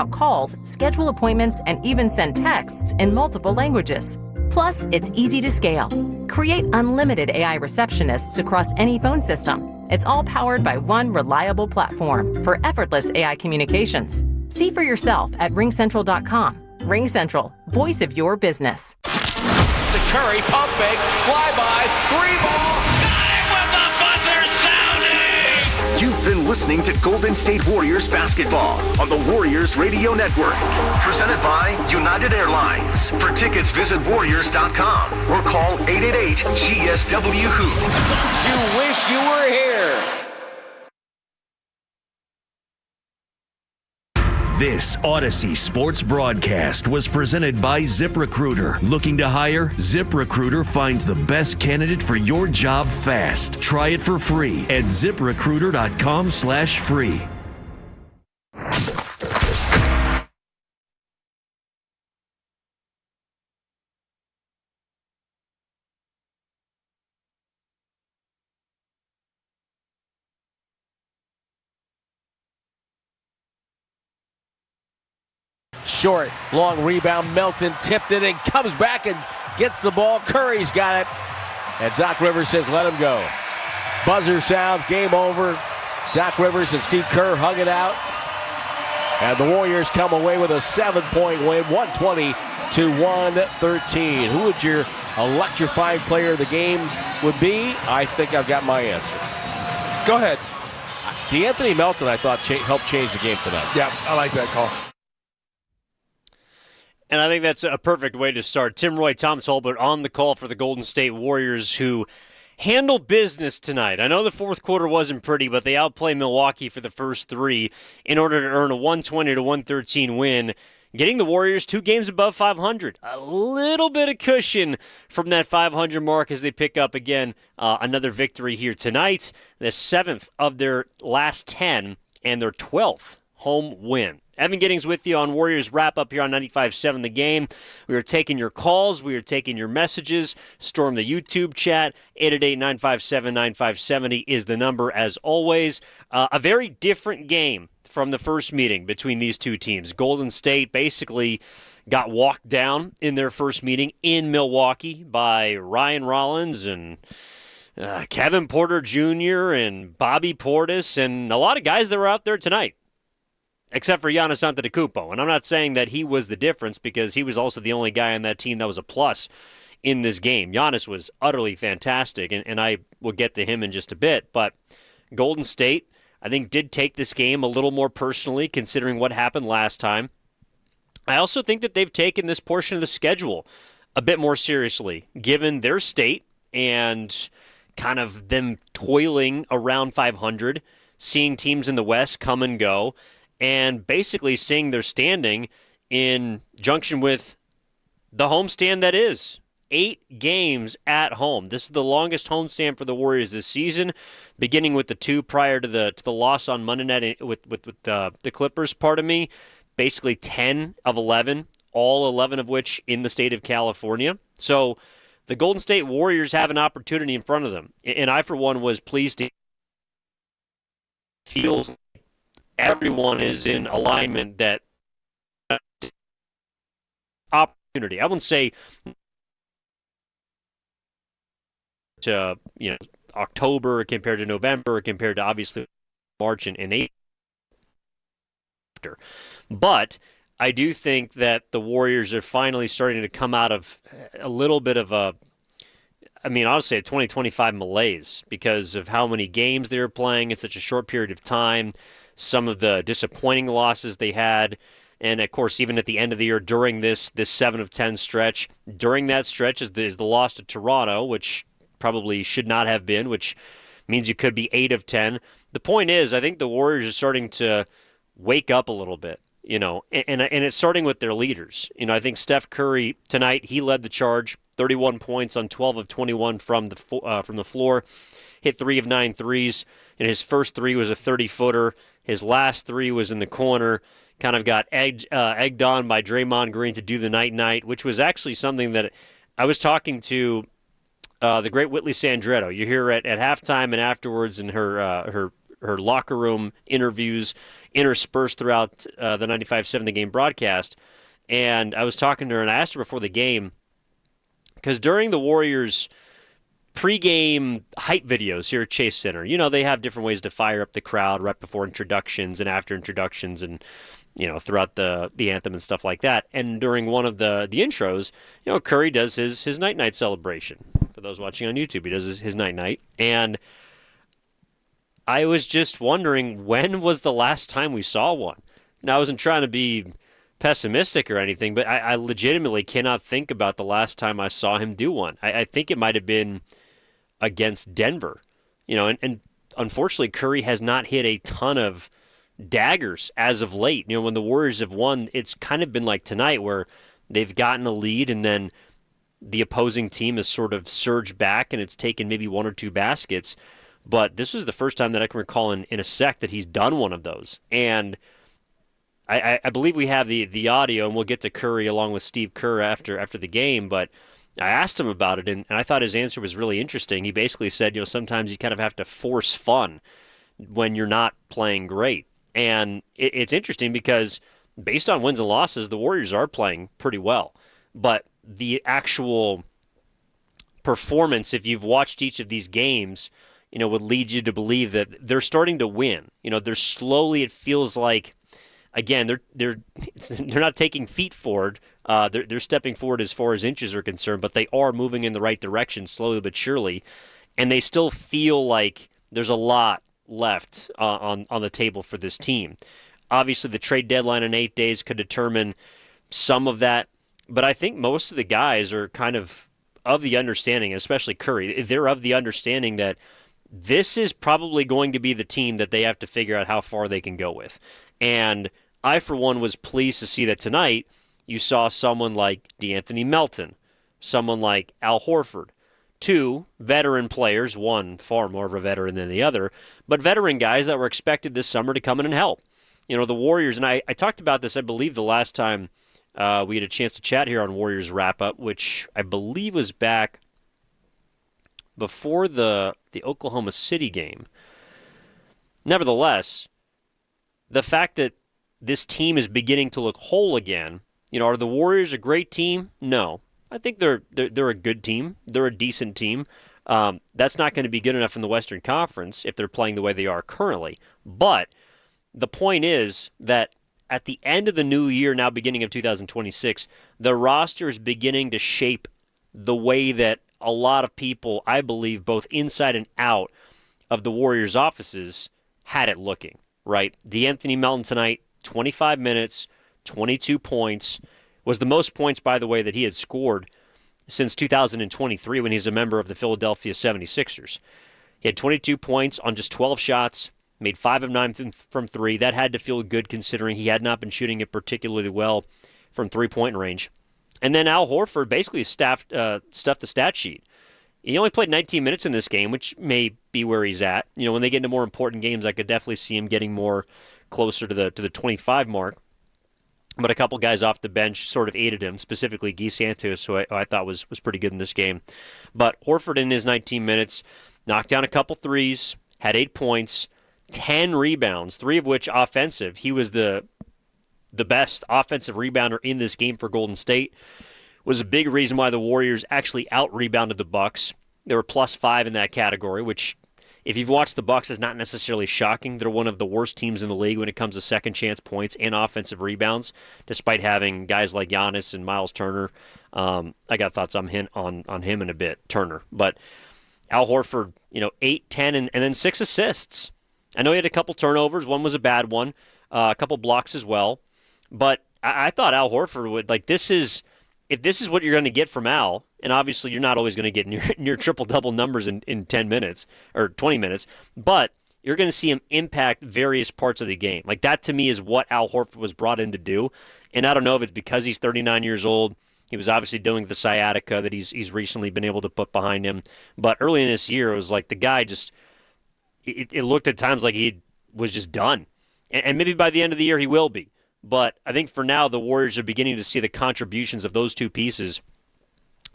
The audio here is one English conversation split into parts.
calls, schedule appointments, and even send texts in multiple languages. Plus, it's easy to scale. Create unlimited AI receptionists across any phone system. It's all powered by one reliable platform for effortless AI communications. See for yourself at ringcentral.com. RingCentral, voice of your business. To Curry, pump fake, fly by, three ball, got it with the buzzer sounding! You've been listening to Golden State Warriors basketball on the Warriors Radio Network. Presented by United Airlines. For tickets, visit Warriors.com or call 888-GSW-HOOP. You wish you were here. This Odyssey Sports broadcast was presented by ZipRecruiter. Looking to hire? ZipRecruiter finds the best candidate for your job fast. Try it for free at ZipRecruiter.com/free. Short, long rebound. Melton tipped it and comes back and gets the ball. Curry's got it. And Doc Rivers says, let him go. Buzzer sounds, game over. Doc Rivers and Steve Kerr hug it out. And the Warriors come away with a 7-point win, 120-113. Who would your electrifying player of the game would be? I think I've got my answer. Go ahead. DeAnthony Melton, I thought, helped change the game tonight. Yeah, I like that call. And I think that's a perfect way to start. Tim Roy, Thomas Holbert on the call for the Golden State Warriors, who handled business tonight. I know the fourth quarter wasn't pretty, but they outplayed Milwaukee for the first three in order to earn a 120-113 win, getting the Warriors 2 games above 500. A little bit of cushion from that 500 mark as they pick up again another victory here tonight. The 7th of their last 10 and their 12th home win. Evan Giddings with you on Warriors Wrap-Up here on 95.7 The Game. We are taking your calls. We are taking your messages. Storm the YouTube chat. 888-957-9570 is the number, as always. A very different game from the first meeting between these two teams. Golden State basically got walked down in their first meeting in Milwaukee by Ryan Rollins and Kevin Porter Jr. and Bobby Portis and a lot of guys that were out there tonight, except for Giannis Antetokounmpo. And I'm not saying that he was the difference, because he was also the only guy on that team that was a plus in this game. Giannis was utterly fantastic, and I will get to him in just a bit. But Golden State, I think, did take this game a little more personally, considering what happened last time. I also think that they've taken this portion of the schedule a bit more seriously, given their state and kind of them toiling around 500, seeing teams in the West come and go, and basically seeing their standing in junction with the homestand that is 8 games at home. This is the longest homestand for the Warriors this season, beginning with the 2 prior to the loss on Monday night with the Clippers. Pardon me. Basically 10 of 11, all 11 of which in the state of California. So the Golden State Warriors have an opportunity in front of them, and I, for one, was pleased to feel everyone is in alignment that opportunity. I wouldn't say to October compared to November compared to obviously March and April. But I do think that the Warriors are finally starting to come out of a little bit of a, honestly, a 2025 malaise because of how many games they were playing in such a short period of time, some of the disappointing losses they had, and of course, even at the end of the year during this 7 of 10 stretch, during that stretch is the loss to Toronto, which probably should not have been, which means you could be 8 of 10. The point is, I think the Warriors are starting to wake up a little bit, and it's starting with their leaders. I think Steph Curry tonight, he led the charge, 31 points on 12 of 21 from the floor, hit 3 of 9 threes, and his first 3 was a 30-footer. His last 3 was in the corner, kind of got egged on by Draymond Green to do the night-night, which was actually something that I was talking to the great Whitley Sandretto. You hear at halftime and afterwards in her locker room interviews interspersed throughout the 95-7 The Game broadcast. And I was talking to her, and I asked her before the game, because during the Warriors' pregame hype videos here at Chase Center, they have different ways to fire up the crowd right before introductions and after introductions and, throughout the anthem and stuff like that. And during one of the intros, Curry does his night-night celebration. For those watching on YouTube, he does his night-night. And I was just wondering, when was the last time we saw one? Now, I wasn't trying to be pessimistic or anything, but I legitimately cannot think about the last time I saw him do one. I think it might have been against Denver, and unfortunately Curry has not hit a ton of daggers as of late. When the Warriors have won, it's kind of been like tonight where they've gotten a lead and then the opposing team has sort of surged back and it's taken maybe one or two baskets. But this was the first time that I can recall in a sec that he's done one of those. And I believe we have the audio, and we'll get to Curry along with Steve Kerr after the game, but I asked him about it, and I thought his answer was really interesting. He basically said, sometimes you kind of have to force fun when you're not playing great. And it's interesting because based on wins and losses, the Warriors are playing pretty well. But the actual performance, if you've watched each of these games, would lead you to believe that they're starting to win. They're slowly, it feels like, again, they're not taking feet forward. They're stepping forward as far as inches are concerned, but they are moving in the right direction slowly but surely, and they still feel like there's a lot left on the table for this team. Obviously, the trade deadline in 8 days could determine some of that, but I think most of the guys are kind of the understanding, especially Curry, they're of the understanding that this is probably going to be the team that they have to figure out how far they can go with. And I, for one, was pleased to see that tonight you saw someone like DeAnthony Melton, someone like Al Horford, two veteran players, one far more of a veteran than the other, but veteran guys that were expected this summer to come in and help. The Warriors, and I talked about this, I believe, the last time we had a chance to chat here on Warriors Wrap-Up, which I believe was back before the Oklahoma City game. Nevertheless, the fact that this team is beginning to look whole again, are the Warriors a great team? No. I think they're a good team. They're a decent team. That's not going to be good enough in the Western Conference if they're playing the way they are currently. But the point is that at the end of the new year, now beginning of 2026, the roster is beginning to shape the way that a lot of people, I believe, both inside and out of the Warriors' offices, had it looking, right? DeAnthony Melton tonight, 25 minutes, 22 points, was the most points, by the way, that he had scored since 2023 when he's a member of the Philadelphia 76ers. He had 22 points on just 12 shots, made 5 of 9 from 3. That had to feel good considering he had not been shooting it particularly well from three-point range. And then Al Horford basically stuffed the stat sheet. He only played 19 minutes in this game, which may be where he's at. When they get into more important games, I could definitely see him getting more closer to the 25 mark. But a couple guys off the bench sort of aided him, specifically Guy Santos, who I thought was pretty good in this game. But Horford in his 19 minutes knocked down a couple threes, had 8 points, 10 rebounds, 3 of which offensive. He was the best offensive rebounder in this game for Golden State. Was a big reason why the Warriors actually out-rebounded the Bucks. They were +5 in that category, which, if you've watched the Bucks, is not necessarily shocking. They're one of the worst teams in the league when it comes to second-chance points and offensive rebounds, despite having guys like Giannis and Miles Turner. I got thoughts on him in a bit, Turner. But Al Horford, 8, 10, and then 6 assists. I know he had a couple turnovers. One was a bad one. A couple blocks as well. But I thought Al Horford would, if this is what you're going to get from Al, and obviously you're not always going to get near triple-double numbers in 10 minutes or 20 minutes, but you're going to see him impact various parts of the game. That, to me, is what Al Horford was brought in to do. And I don't know if it's because he's 39 years old. He was obviously dealing with the sciatica that he's recently been able to put behind him. But early in this year, it was like the guy just – it looked at times like he was just done. And maybe by the end of the year he will be. But I think for now, the Warriors are beginning to see the contributions of those two pieces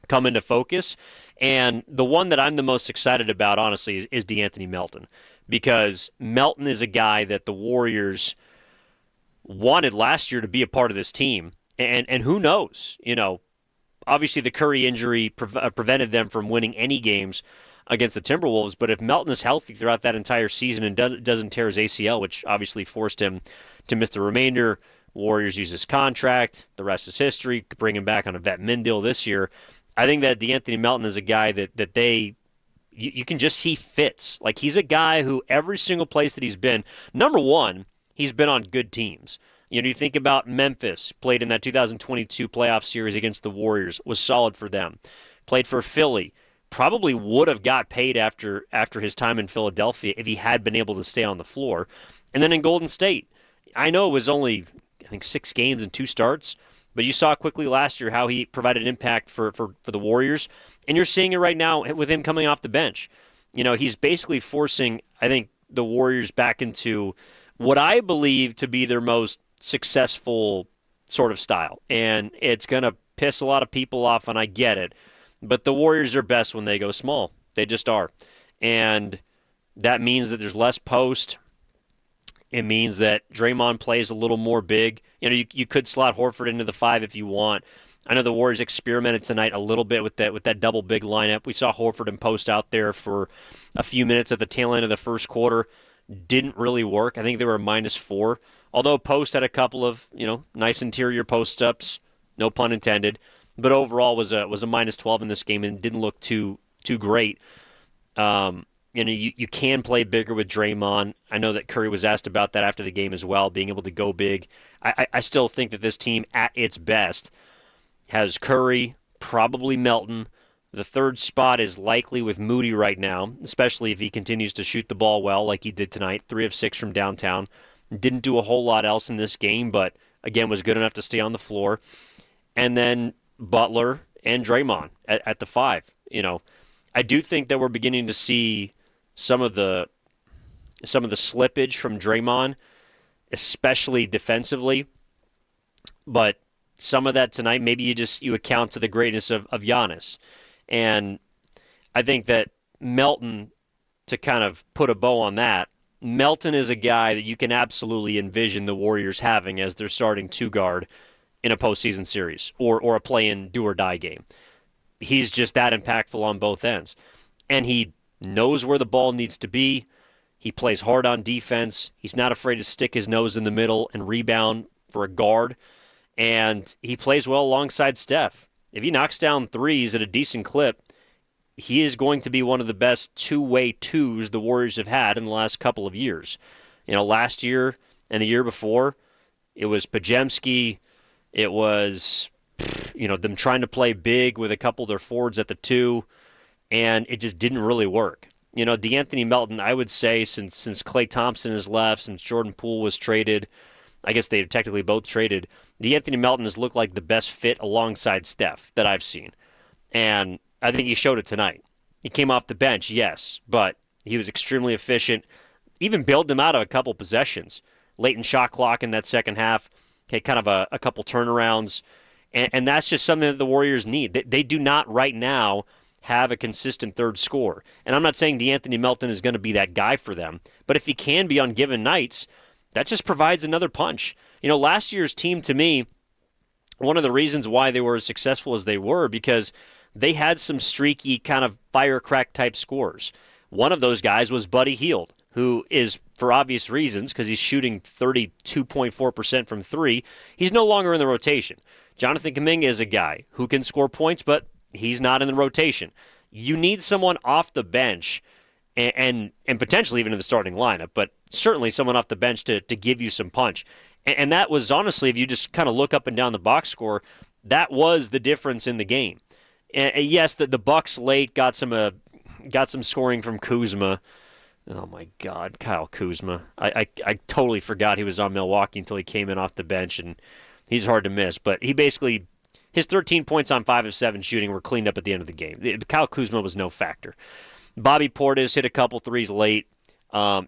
come into focus. And the one that I'm the most excited about, honestly, is DeAnthony Melton. Because Melton is a guy that the Warriors wanted last year to be a part of this team. And who knows? Obviously the Curry injury prevented them from winning any games against the Timberwolves. But if Melton is healthy throughout that entire season and doesn't tear his ACL, which obviously forced him to miss the remainder, Warriors use his contract. The rest is history. Bring him back on a vet min deal this year. I think that DeAnthony Melton is a guy that you can just see fits. Like, he's a guy who every single place that he's been, number one, he's been on good teams. You think about Memphis, played in that 2022 playoff series against the Warriors, was solid for them. Played for Philly, probably would have got paid after his time in Philadelphia if he had been able to stay on the floor. And then in Golden State, I know it was only, I think, 6 games and 2 starts, but you saw quickly last year how he provided impact for the Warriors, and you're seeing it right now with him coming off the bench. He's basically forcing, I think, the Warriors back into what I believe to be their most successful sort of style. And it's going to piss a lot of people off, and I get it. But the Warriors are best when they go small. They just are. And that means that there's less post. It means that Draymond plays a little more big. You could slot Horford into the 5 if you want. I know the Warriors experimented tonight a little bit with that double big lineup. We saw Horford and Post out there for a few minutes at the tail end of the first quarter. Didn't really work. I think they were a -4. Although Post had a couple of nice interior post-ups, no pun intended, but overall was a -12 in this game and didn't look too great. You can play bigger with Draymond. I know that Curry was asked about that after the game as well, being able to go big. I still think that this team at its best has Curry, probably Melton. The third spot is likely with Moody right now, especially if he continues to shoot the ball well like he did tonight, 3 of 6 from downtown. Didn't do a whole lot else in this game, but again was good enough to stay on the floor. And then Butler and Draymond at the 5. I do think that we're beginning to see some of the slippage from Draymond, especially defensively. But some of that tonight, maybe you account to the greatness of Giannis. And I think that Melton, to kind of put a bow on that, Melton is a guy that you can absolutely envision the Warriors having as their starting 2 guard in a postseason series or a play-in do-or-die game. He's just that impactful on both ends. And he knows where the ball needs to be. He plays hard on defense. He's not afraid to stick his nose in the middle and rebound for a guard. And he plays well alongside Steph. If he knocks down threes at a decent clip, he is going to be one of the best two-way twos the Warriors have had in the last couple of years. Last year and the year before, it was Podziemski. It was, them trying to play big with a couple of their forwards at the 2, and it just didn't really work. DeAnthony Melton, I would say, since Klay Thompson has left, since Jordan Poole was traded, I guess they've technically both traded, DeAnthony Melton has looked like the best fit alongside Steph that I've seen. And I think he showed it tonight. He came off the bench, yes, but he was extremely efficient. Even bailed him out of a couple possessions. Late in shot clock in that second half. Okay, kind of a couple turnarounds. And that's just something that the Warriors need. They do not right now have a consistent third scorer. And I'm not saying DeAnthony Melton is going to be that guy for them, but if he can be on given nights, that just provides another punch. Last year's team, to me, one of the reasons why they were as successful as they were, because they had some streaky kind of firecrack type scorers. One of those guys was Buddy Hield, who is, for obvious reasons, because he's shooting 32.4% from 3, he's no longer in the rotation. Jonathan Kuminga is a guy who can score points, but he's not in the rotation. You need someone off the bench and potentially even in the starting lineup, but certainly someone off the bench to give you some punch. And that was, honestly, if you just kind of look up and down the box score, that was the difference in the game. And yes, the Bucks late got some scoring from Kuzma. Oh my God, Kyle Kuzma! I totally forgot he was on Milwaukee until he came in off the bench, and he's hard to miss. But he basically, his 13 points on 5 of 7 shooting were cleaned up at the end of the game. Kyle Kuzma was no factor. Bobby Portis hit a couple threes late.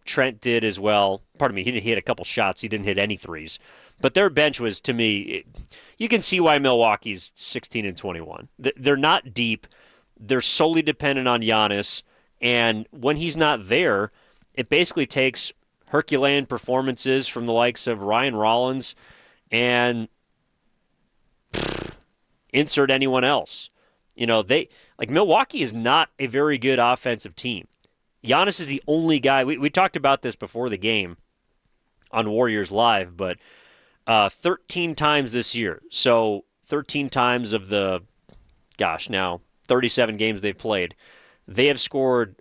Trent did as well. Pardon me, he hit a couple shots. He didn't hit any threes. But their bench was, to me, you can see why Milwaukee's 16-21. They're not deep. They're solely dependent on Giannis. And when he's not there, it basically takes Herculean performances from the likes of Ryan Rollins and insert anyone else. Milwaukee is not a very good offensive team. Giannis is the only guy. We talked about this before the game on Warriors Live, but 13 times this year. So 13 times of the, 37 games they've played, they have scored,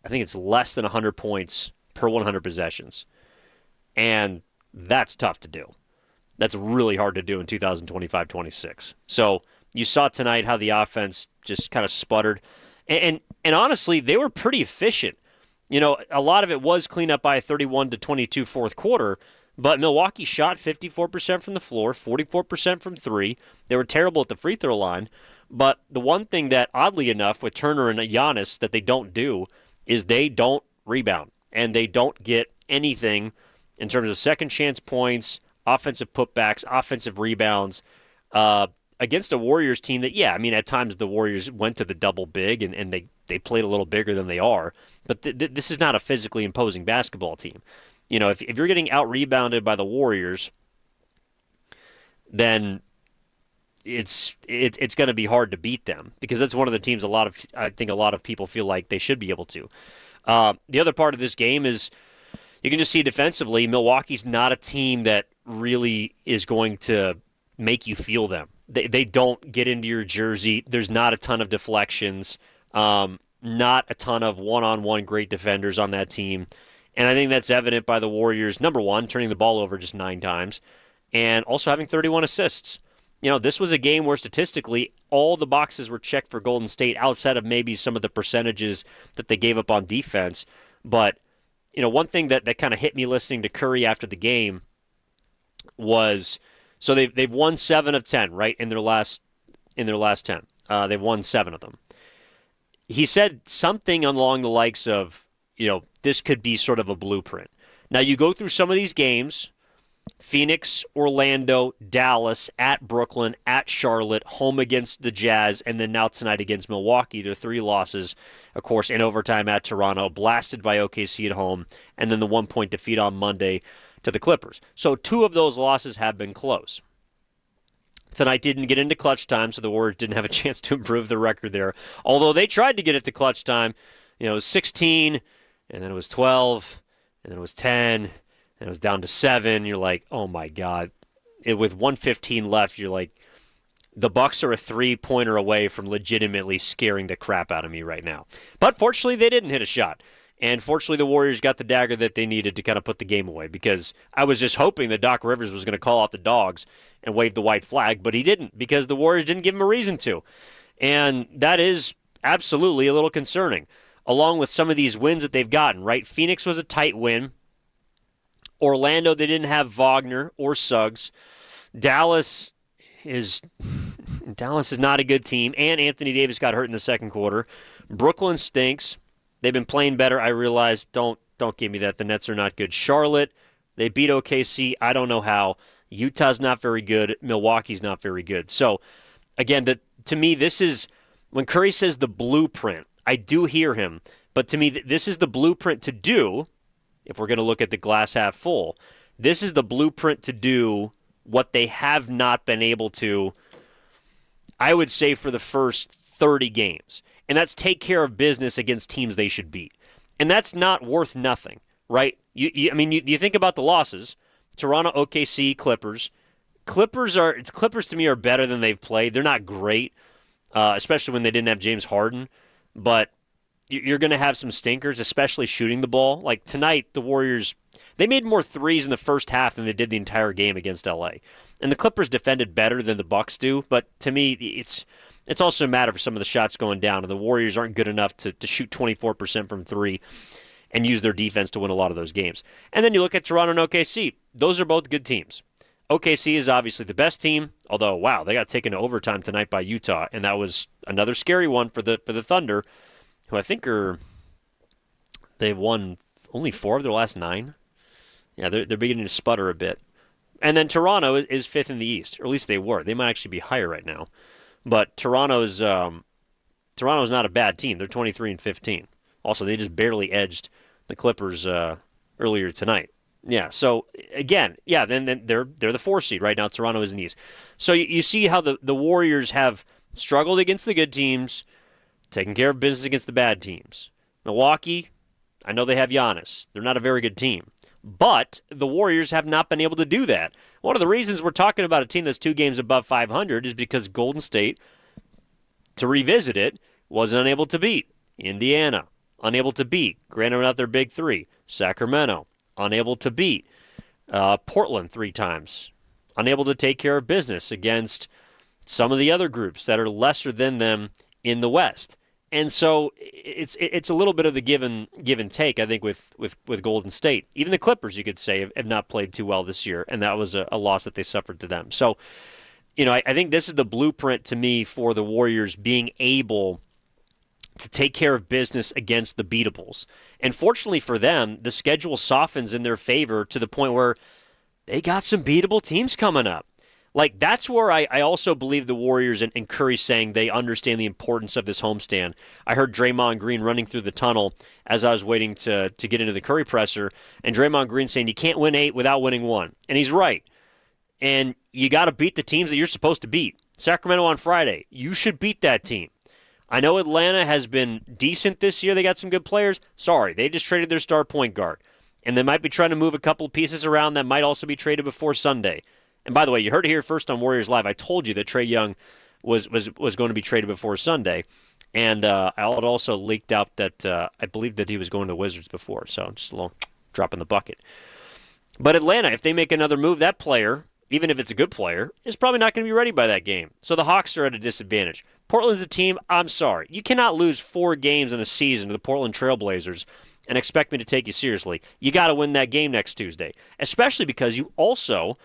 I think it's less than 100 points per 100 possessions. And that's tough to do. That's really hard to do in 2025-26. So you saw tonight how the offense just kind of sputtered. And honestly, they were pretty efficient. A lot of it was cleaned up by a 31-22 fourth quarter, but Milwaukee shot 54% from the floor, 44% from three. They were terrible at the free throw line. But the one thing that, oddly enough, with Turner and Giannis that they don't do is they don't rebound. And they don't get anything in terms of second chance points, offensive putbacks, offensive rebounds, against a Warriors team that, at times the Warriors went to the double big and they played a little bigger than they are. But this is not a physically imposing basketball team. If you're getting out-rebounded by the Warriors, then it's going to be hard to beat them because that's one of the teams I think a lot of people feel like they should be able to. The other part of this game is you can just see defensively, Milwaukee's not a team that really is going to make you feel them. They don't get into your jersey. There's not a ton of deflections, not a ton of one-on-one great defenders on that team. And I think that's evident by the Warriors, number one, turning the ball over just 9 times, and also having 31 assists. This was a game where statistically all the boxes were checked for Golden State outside of maybe some of the percentages that they gave up on defense. But, one thing that kind of hit me listening to Curry after the game was, so they've won 7 of 10, right, in their last 10. They've won 7 of them. He said something along the likes of, this could be sort of a blueprint. Now, you go through some of these games, Phoenix, Orlando, Dallas, at Brooklyn, at Charlotte, home against the Jazz, and then now tonight against Milwaukee. Their 3 losses, of course, in overtime at Toronto, blasted by OKC at home, and then the 1-point defeat on Monday to the Clippers. So 2 of those losses have been close. Tonight didn't get into clutch time, so the Warriors didn't have a chance to improve the record there. Although they tried to get it to clutch time. It was 16, and then it was 12, and then it was 10, and it was down to 7. You're like, oh my God. With 1:15 left, you're like, the Bucks are a 3-pointer away from legitimately scaring the crap out of me right now. But fortunately, they didn't hit a shot. And fortunately, the Warriors got the dagger that they needed to kind of put the game away, because I was just hoping that Doc Rivers was going to call out the dogs and wave the white flag, but he didn't, because the Warriors didn't give him a reason to. And that is absolutely a little concerning, along with some of these wins that they've gotten, right? Phoenix was a tight win. Orlando, they didn't have Wagner or Suggs. Dallas is not a good team, and Anthony Davis got hurt in the second quarter. Brooklyn stinks. They've been playing better. I realize, don't give me that. The Nets are not good. Charlotte, they beat OKC. I don't know how. Utah's not very good. Milwaukee's not very good. So, again, to me, this is, when Curry says the blueprint, I do hear him. But to me, this is the blueprint to do, if we're going to look at the glass half full, this is the blueprint to do what they have not been able to, I would say, for the first 30 games. And that's take care of business against teams they should beat. And that's not worth nothing, right? You think about the losses. Toronto, OKC, Clippers. Clippers to me are better than they've played. They're not great, especially when they didn't have James Harden. But you're going to have some stinkers, especially shooting the ball. Like tonight, the Warriors, they made more threes in the first half than they did the entire game against LA. And the Clippers defended better than the Bucks do. But to me, it's also a matter for some of the shots going down, and the Warriors aren't good enough to shoot 24% from 3 and use their defense to win a lot of those games. And then you look at Toronto and OKC. Those are both good teams. OKC is obviously the best team, although, wow, they got taken to overtime tonight by Utah, and that was another scary one for the Thunder, who I think they've won only 4 of their last 9. Yeah, they're beginning to sputter a bit. And then Toronto is 5th in the East, or at least they were. They might actually be higher right now. But Toronto's not a bad team. They're 23-15. Also, they just barely edged the Clippers earlier tonight. Yeah, so again, yeah, then they're the 4 seed right now. Toronto is in the East. So you see how the Warriors have struggled against the good teams, taking care of business against the bad teams. Milwaukee, I know they have Giannis. They're not a very good team. But the Warriors have not been able to do that. One of the reasons we're talking about a team that's 2 games above 500 is because Golden State, to revisit it, wasn't unable to beat Indiana, unable to beat, granted not their big 3, Sacramento, unable to beat Portland 3 times, unable to take care of business against some of the other groups that are lesser than them in the West. And so it's a little bit of the give and take, I think, with Golden State. Even the Clippers, you could say, have not played too well this year, and that was a loss that they suffered to them. So, I think this is the blueprint to me for the Warriors being able to take care of business against the beatables. And fortunately for them, the schedule softens in their favor to the point where they got some beatable teams coming up. Like, that's where I also believe the Warriors and Curry saying they understand the importance of this homestand. I heard Draymond Green running through the tunnel as I was waiting to get into the Curry presser, and Draymond Green saying you can't win 8 without winning 1. And he's right. And you got to beat the teams that you're supposed to beat. Sacramento on Friday, you should beat that team. I know Atlanta has been decent this year. They got some good players. Sorry, they just traded their star point guard. And they might be trying to move a couple of pieces around that might also be traded before Sunday. And by the way, you heard it here first on Warriors Live. I told you that Trae Young was going to be traded before Sunday. And I had also leaked out that I believe that he was going to the Wizards before. So just a little drop in the bucket. But Atlanta, if they make another move, that player, even if it's a good player, is probably not going to be ready by that game. So the Hawks are at a disadvantage. Portland's a team, I'm sorry. You cannot lose 4 games in a season to the Portland Trailblazers and expect me to take you seriously. You got to win that game next Tuesday, especially because you also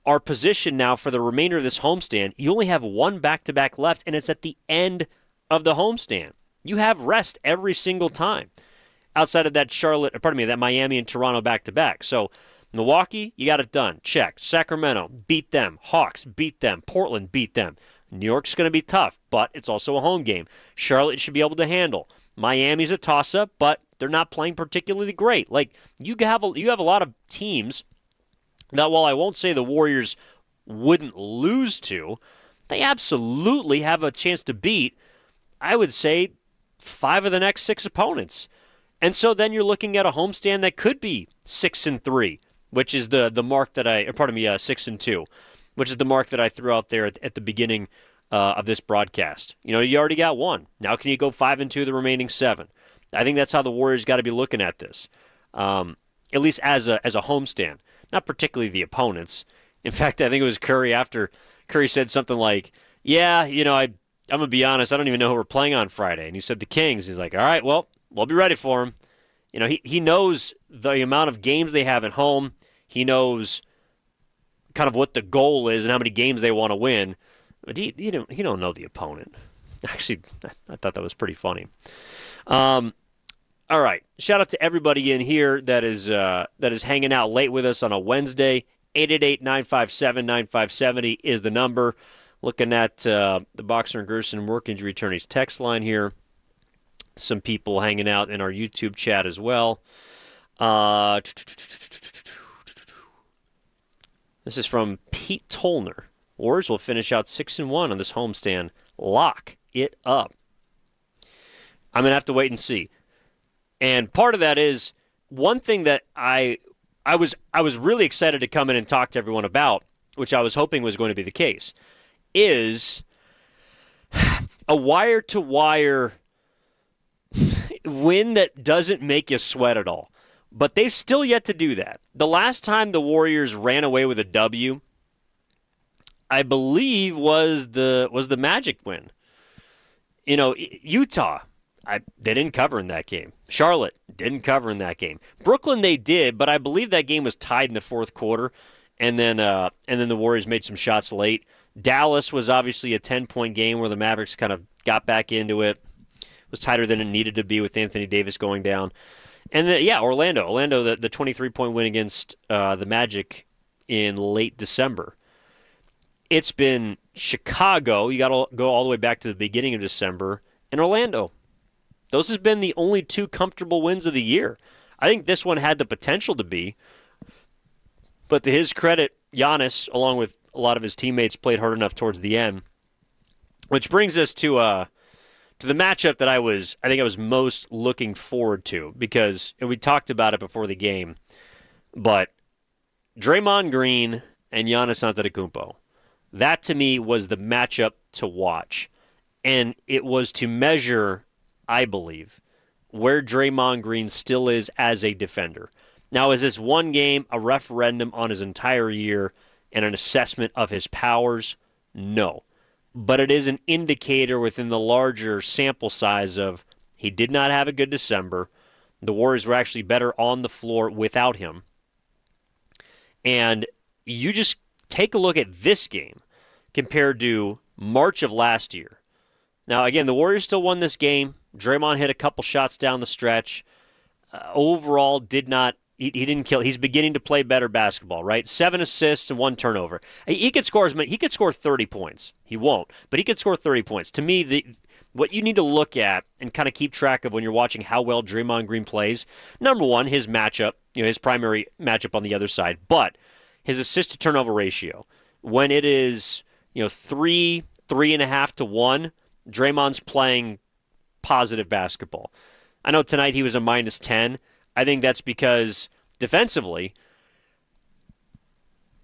are positioned now for the remainder of this homestand. You only have 1 back-to-back left, and it's at the end of the homestand. You have rest every single time outside of that Miami and Toronto back-to-back. So Milwaukee, you got it done. Check. Sacramento, beat them. Hawks, beat them. Portland, beat them. New York's going to be tough, but it's also a home game. Charlotte should be able to handle. Miami's a toss-up, but they're not playing particularly great. Like, you have a lot of teams that, while I won't say the Warriors wouldn't lose to, they absolutely have a chance to beat, I would say, 5 of the next 6 opponents. And so then you're looking at a homestand that could be 6-3, which is the mark that 6-2, which is the mark that I threw out there at the beginning of this broadcast. You already got 1. Now can you go 5-2 the remaining 7? I think that's how the Warriors got to be looking at this, at least as a homestand, not particularly the opponents. In fact, I think it was Curry after Curry said something like, yeah, I'm going to be honest, I don't even know who we're playing on Friday. And he said the Kings. He's like, all right, well, we'll be ready for him. He knows the amount of games they have at home. He knows kind of what the goal is and how many games they want to win. But he don't know the opponent. Actually, I thought that was pretty funny. All right. Shout out to everybody in here that is hanging out late with us on a Wednesday. 888-957-9570 is the number. Looking at the Boxer and Gerson work injury attorneys text line here. Some people hanging out in our YouTube chat as well. This is from Pete Tollner. Warriors will finish out 6-1 on this homestand. Lock it up. I'm going to have to wait and see. And part of that is one thing that I was really excited to come in and talk to everyone about, which I was hoping was going to be the case, is a wire-to-wire win that doesn't make you sweat at all. But they've still yet to do that. The last time the Warriors ran away with a W, I believe, was the Magic win. Utah, they didn't cover in that game. Charlotte didn't cover in that game. Brooklyn, they did, but I believe that game was tied in the fourth quarter, and then the Warriors made some shots late. Dallas was obviously a 10-point game where the Mavericks kind of got back into it. It was tighter than it needed to be with Anthony Davis going down. And then, Orlando, the 23-point win against the Magic in late December. It's been Chicago. You got to go all the way back to the beginning of December, and Orlando. Those has been the only 2 comfortable wins of the year. I think this one had the potential to be. But to his credit, Giannis, along with a lot of his teammates, played hard enough towards the end. Which brings us to the matchup that I think I was most looking forward to, because and we talked about it before the game, but Draymond Green and Giannis Antetokounmpo, that to me was the matchup to watch. And it was to measure, I believe, where Draymond Green still is as a defender. Now, is this one game a referendum on his entire year and an assessment of his powers? No. But it is an indicator within the larger sample size of he did not have a good December. The Warriors were actually better on the floor without him. And you just take a look at this game compared to March of last year. Now, again, the Warriors still won this game. Draymond hit a couple shots down the stretch. Overall, he didn't kill. He's beginning to play better basketball, right? 7 assists and 1 turnover. He could score 30 points. He won't, but he could score 30 points. To me, what you need to look at and kind of keep track of when you're watching how well Draymond Green plays, number one, his matchup, his primary matchup on the other side, but his assist to turnover ratio. When it is, 3.5 to 1, Draymond's playing positive basketball. I know tonight he was a -10. I think that's because defensively,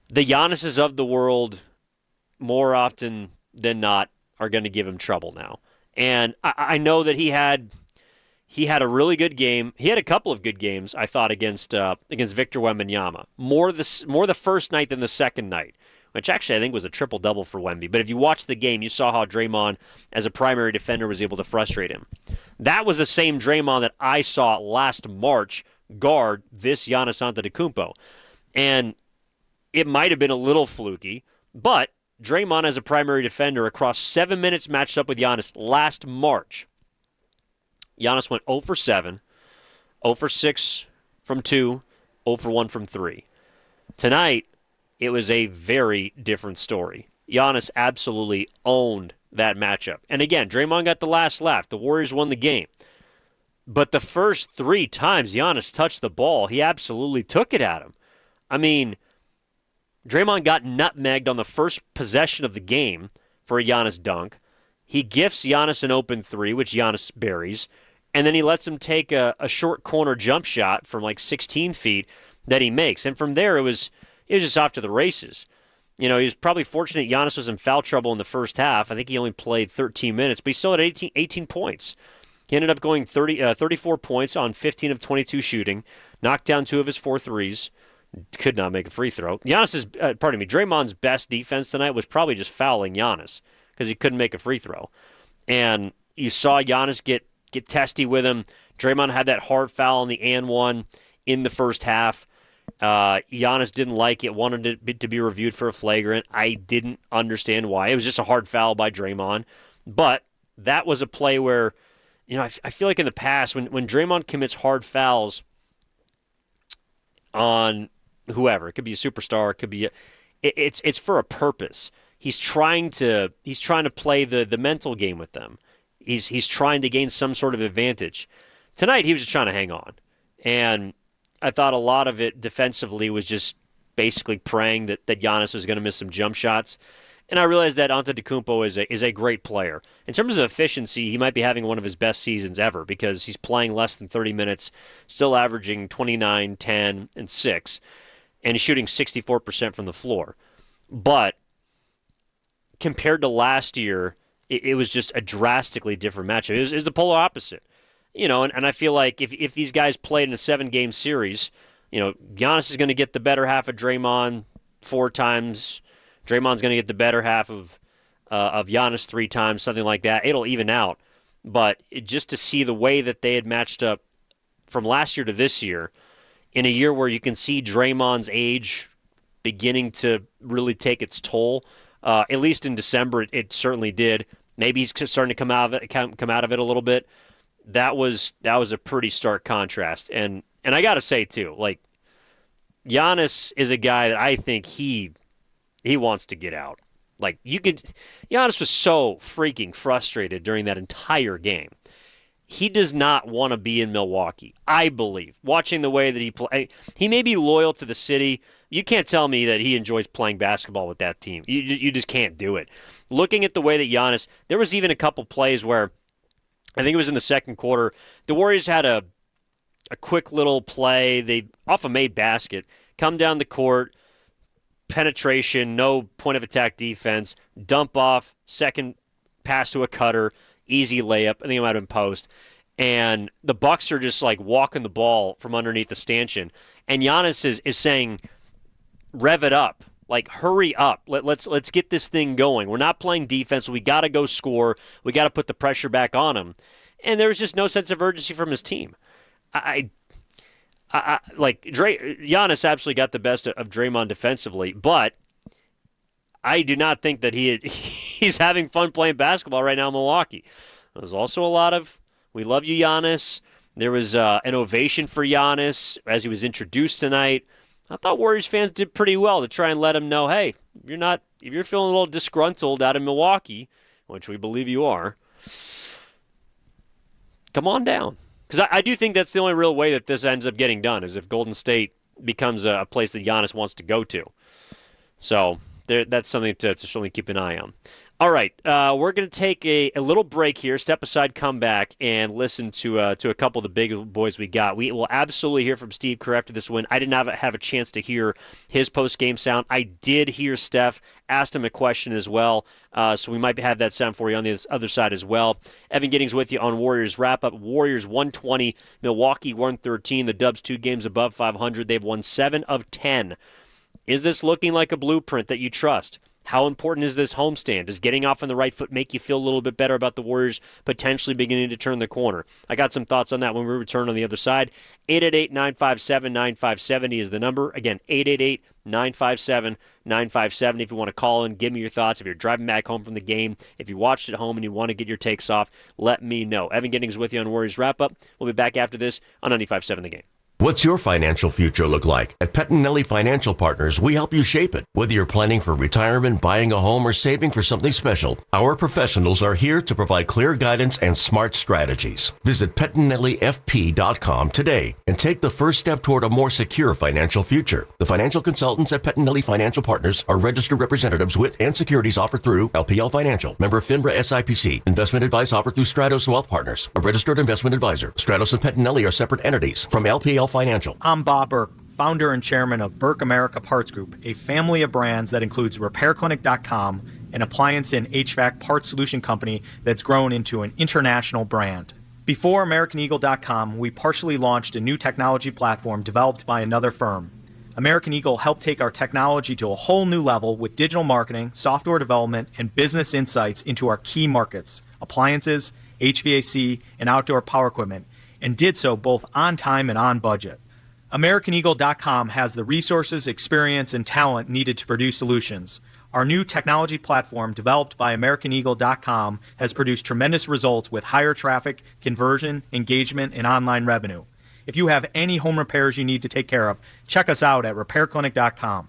the Giannis's of the world more often than not are going to give him trouble now. And I know that he had a really good game. He had a couple of good games, I thought, against Victor Wembanyama. More the first night than the second night, which actually I think was a triple-double for Wemby. But if you watched the game, you saw how Draymond, as a primary defender, was able to frustrate him. That was the same Draymond that I saw last March guard this Giannis Antetokounmpo. And it might have been a little fluky, but Draymond as a primary defender across 7 minutes matched up with Giannis last March. Giannis went 0 for 7, 0 for 6 from 2, 0 for 1 from 3. Tonight, it was a very different story. Giannis absolutely owned that matchup. And again, Draymond got the last laugh. The Warriors won the game. But the first 3 times Giannis touched the ball, he absolutely took it at him. I mean, Draymond got nutmegged on the first possession of the game for a Giannis dunk. He gifts Giannis an open 3, which Giannis buries. And then he lets him take a short corner jump shot from like 16 feet that he makes. And from there, it was just off to the races. He was probably fortunate Giannis was in foul trouble in the first half. I think he only played 13 minutes, but he still had 18 points. He ended up going 34 points on 15 of 22 shooting, knocked down 2 of his 4 threes, could not make a free throw. Draymond's best defense tonight was probably just fouling Giannis because he couldn't make a free throw. And you saw Giannis get testy with him. Draymond had that hard foul on the and one in the first half. Giannis didn't like it, wanted it to be reviewed for a flagrant. I didn't understand why. It was just a hard foul by Draymond. But that was a play where, I feel like in the past, when Draymond commits hard fouls on whoever, it could be a superstar, it could be it's for a purpose. He's trying to play the mental game with them. He's trying to gain some sort of advantage. Tonight he was just trying to hang on. And I thought a lot of it defensively was just basically praying that Giannis was going to miss some jump shots. And I realized that Antetokounmpo is a great player. In terms of efficiency, he might be having one of his best seasons ever because he's playing less than 30 minutes, still averaging 29, 10, and 6, and he's shooting 64% from the floor. But compared to last year, it was just a drastically different matchup. It was the polar opposite. And I feel like if these guys played in a 7-game series, Giannis is going to get the better half of Draymond 4 times. Draymond's going to get the better half of Giannis 3 times, something like that. It'll even out. But just to see the way that they had matched up from last year to this year, in a year where you can see Draymond's age beginning to really take its toll, at least in December, it certainly did. Maybe he's starting to come out of it a little bit. That was a pretty stark contrast. And I got to say, too, like, Giannis is a guy that I think he wants to get out. Like, Giannis was so freaking frustrated during that entire game. he does not want to be in Milwaukee, I believe. Watching the way that he plays, he may be loyal to the city. You can't tell me that he enjoys playing basketball with that team. You just can't do it. Looking at the way that Giannis, there was even a couple plays where, I think it was in the second quarter, the Warriors had a quick little play. They off a made basket, come down the court, penetration, no point of attack defense, dump off, second pass to a cutter, easy layup. I think it might have been post. And the Bucks are just like walking the ball from underneath the stanchion. And Giannis is saying, rev it up. Like, hurry up. Let's get this thing going. We're not playing defense. We got to go score. We got to put the pressure back on him. And there was just no sense of urgency from his team. Giannis absolutely got the best of Draymond defensively, but I do not think that he's having fun playing basketball right now in Milwaukee. There's also a lot of, we love you, Giannis. There was an ovation for Giannis as he was introduced tonight. I thought Warriors fans did pretty well to try and let him know, hey, if you're feeling a little disgruntled out in Milwaukee, which we believe you are, come on down. Because I do think that's the only real way that this ends up getting done, is if Golden State becomes a place that Giannis wants to go to. So that's something to certainly keep an eye on. All right, we're going to take a little break here, step aside, come back, and listen to a couple of the big boys we got. We will absolutely hear from Steve Kerr after this win. I did not have a chance to hear his post-game sound. I did hear Steph, asked him a question as well, so we might have that sound for you on the other side as well. Evan Giddings with you on Warriors wrap-up. Warriors 120, Milwaukee 113. The Dubs 2 games above 500. They've won 7 of 10. Is this looking like a blueprint that you trust? How important is this homestand? Does getting off on the right foot make you feel a little bit better about the Warriors potentially beginning to turn the corner? I got some thoughts on that when we return on the other side. 888-957-9570 is the number. Again, 888-957-9570 if you want to call in, give me your thoughts. If you're driving back home from the game, if you watched at home and you want to get your takes off, let me know. Evan Giddings with you on Warriors Wrap-Up. We'll be back after this on 95.7 The Game. What's your financial future look like? At Pettinelli Financial Partners, we help you shape it. Whether you're planning for retirement, buying a home, or saving for something special, our professionals are here to provide clear guidance and smart strategies. Visit PettinelliFP.com today and take the first step toward a more secure financial future. The financial consultants at Pettinelli Financial Partners are registered representatives with and securities offered through LPL Financial, member FINRA SIPC. Investment advice offered through Stratos Wealth Partners, a registered investment advisor. Stratos and Pettinelli are separate entities from LPL Financial. I'm Bob Burke, founder and chairman of Burke America Parts Group, a family of brands that includes RepairClinic.com, an appliance and HVAC parts solution company that's grown into an international brand. Before AmericanEagle.com, we partially launched a new technology platform developed by another firm. American Eagle helped take our technology to a whole new level with digital marketing, software development, and business insights into our key markets, appliances, HVAC, and outdoor power equipment, and did so both on time and on budget. AmericanEagle.com has the resources, experience, and talent needed to produce solutions. Our new technology platform, developed by AmericanEagle.com, has produced tremendous results with higher traffic, conversion, engagement, and online revenue. If you have any home repairs you need to take care of, check us out at RepairClinic.com.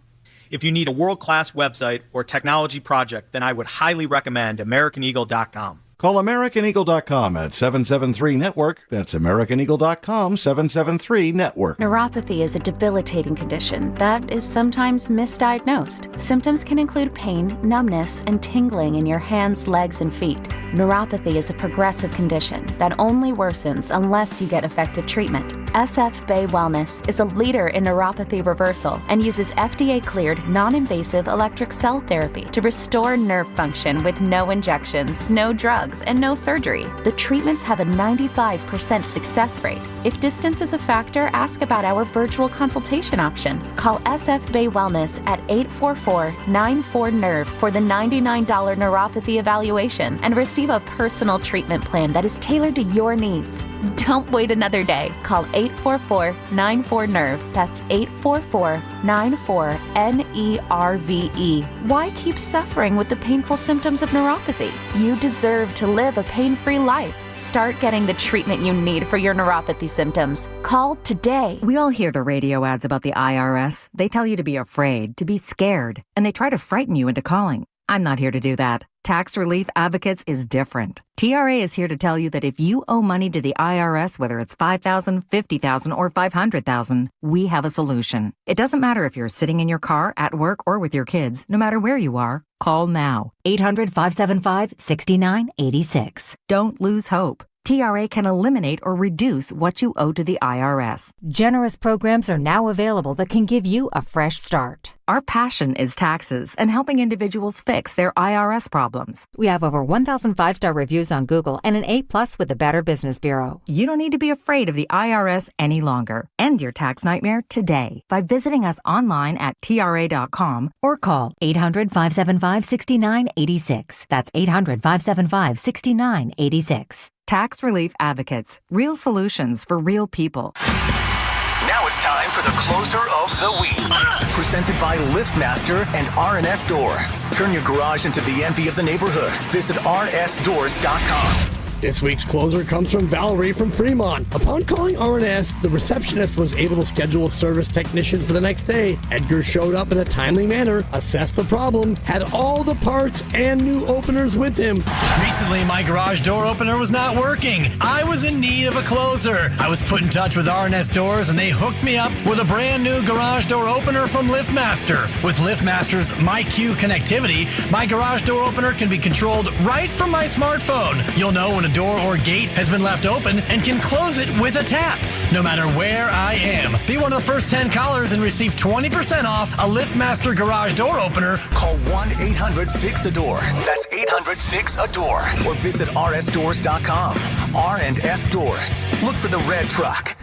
If you need a world-class website or technology project, then I would highly recommend AmericanEagle.com. Call AmericanEagle.com at 773-NETWORK. That's AmericanEagle.com, 773-NETWORK. Neuropathy is a debilitating condition that is sometimes misdiagnosed. Symptoms can include pain, numbness, and tingling in your hands, legs, and feet. Neuropathy is a progressive condition that only worsens unless you get effective treatment. SF Bay Wellness is a leader in neuropathy reversal and uses FDA-cleared, non-invasive electric cell therapy to restore nerve function with no injections, no drugs, and no surgery. The treatments have a 95% success rate. If distance is a factor, ask about our virtual consultation option. Call SF Bay Wellness at 844-94-NERVE for the $99 neuropathy evaluation and receive a personal treatment plan that is tailored to your needs. Don't wait another day. Call 844-94-NERVE. That's 844-94-NERVE. Why keep suffering with the painful symptoms of neuropathy? You deserve to live a pain-free life. Start getting the treatment you need for your neuropathy symptoms. Call today. We all hear the radio ads about the IRS. They tell you to be afraid, to be scared, and they try to frighten you into calling. I'm not here to do that. Tax Relief Advocates is different. TRA is here to tell you that if you owe money to the IRS, whether it's $5,000, $50,000, or $500,000, we have a solution. It doesn't matter if you're sitting in your car, at work, or with your kids. No matter where you are, call now. 800-575-6986. Don't lose hope. TRA can eliminate or reduce what you owe to the IRS. Generous programs are now available that can give you a fresh start. Our passion is taxes and helping individuals fix their IRS problems. We have over 1,000 5-star reviews on Google and an A+ with the Better Business Bureau. You don't need to be afraid of the IRS any longer. End your tax nightmare today by visiting us online at TRA.com or call 800-575-6986. That's 800-575-6986. Tax Relief Advocates. Real solutions for real people. Now it's time for the closer of the week. Presented by LiftMaster and RNS Doors. Turn your garage into the envy of the neighborhood. Visit rnsdoors.com. This week's closer comes from Valerie from Fremont. Upon calling RNS, the receptionist was able to schedule a service technician for the next day. Edgar showed up in a timely manner, assessed the problem, had all the parts and new openers with him. Recently, my garage door opener was not working. I was in need of a closer. I was put in touch with RNS Doors, and they hooked me up with a brand new garage door opener from LiftMaster. With LiftMaster's MyQ connectivity, my garage door opener can be controlled right from my smartphone. You'll know when a door or gate has been left open and can close it with a tap, no matter where I am. Be one of the first 10 callers and receive 20% off a LiftMaster garage door opener. Call 1-800-FIX-A-DOOR. That's 800-FIX-A-DOOR. Or visit rsdoors.com. R&S Doors. Look for the red truck.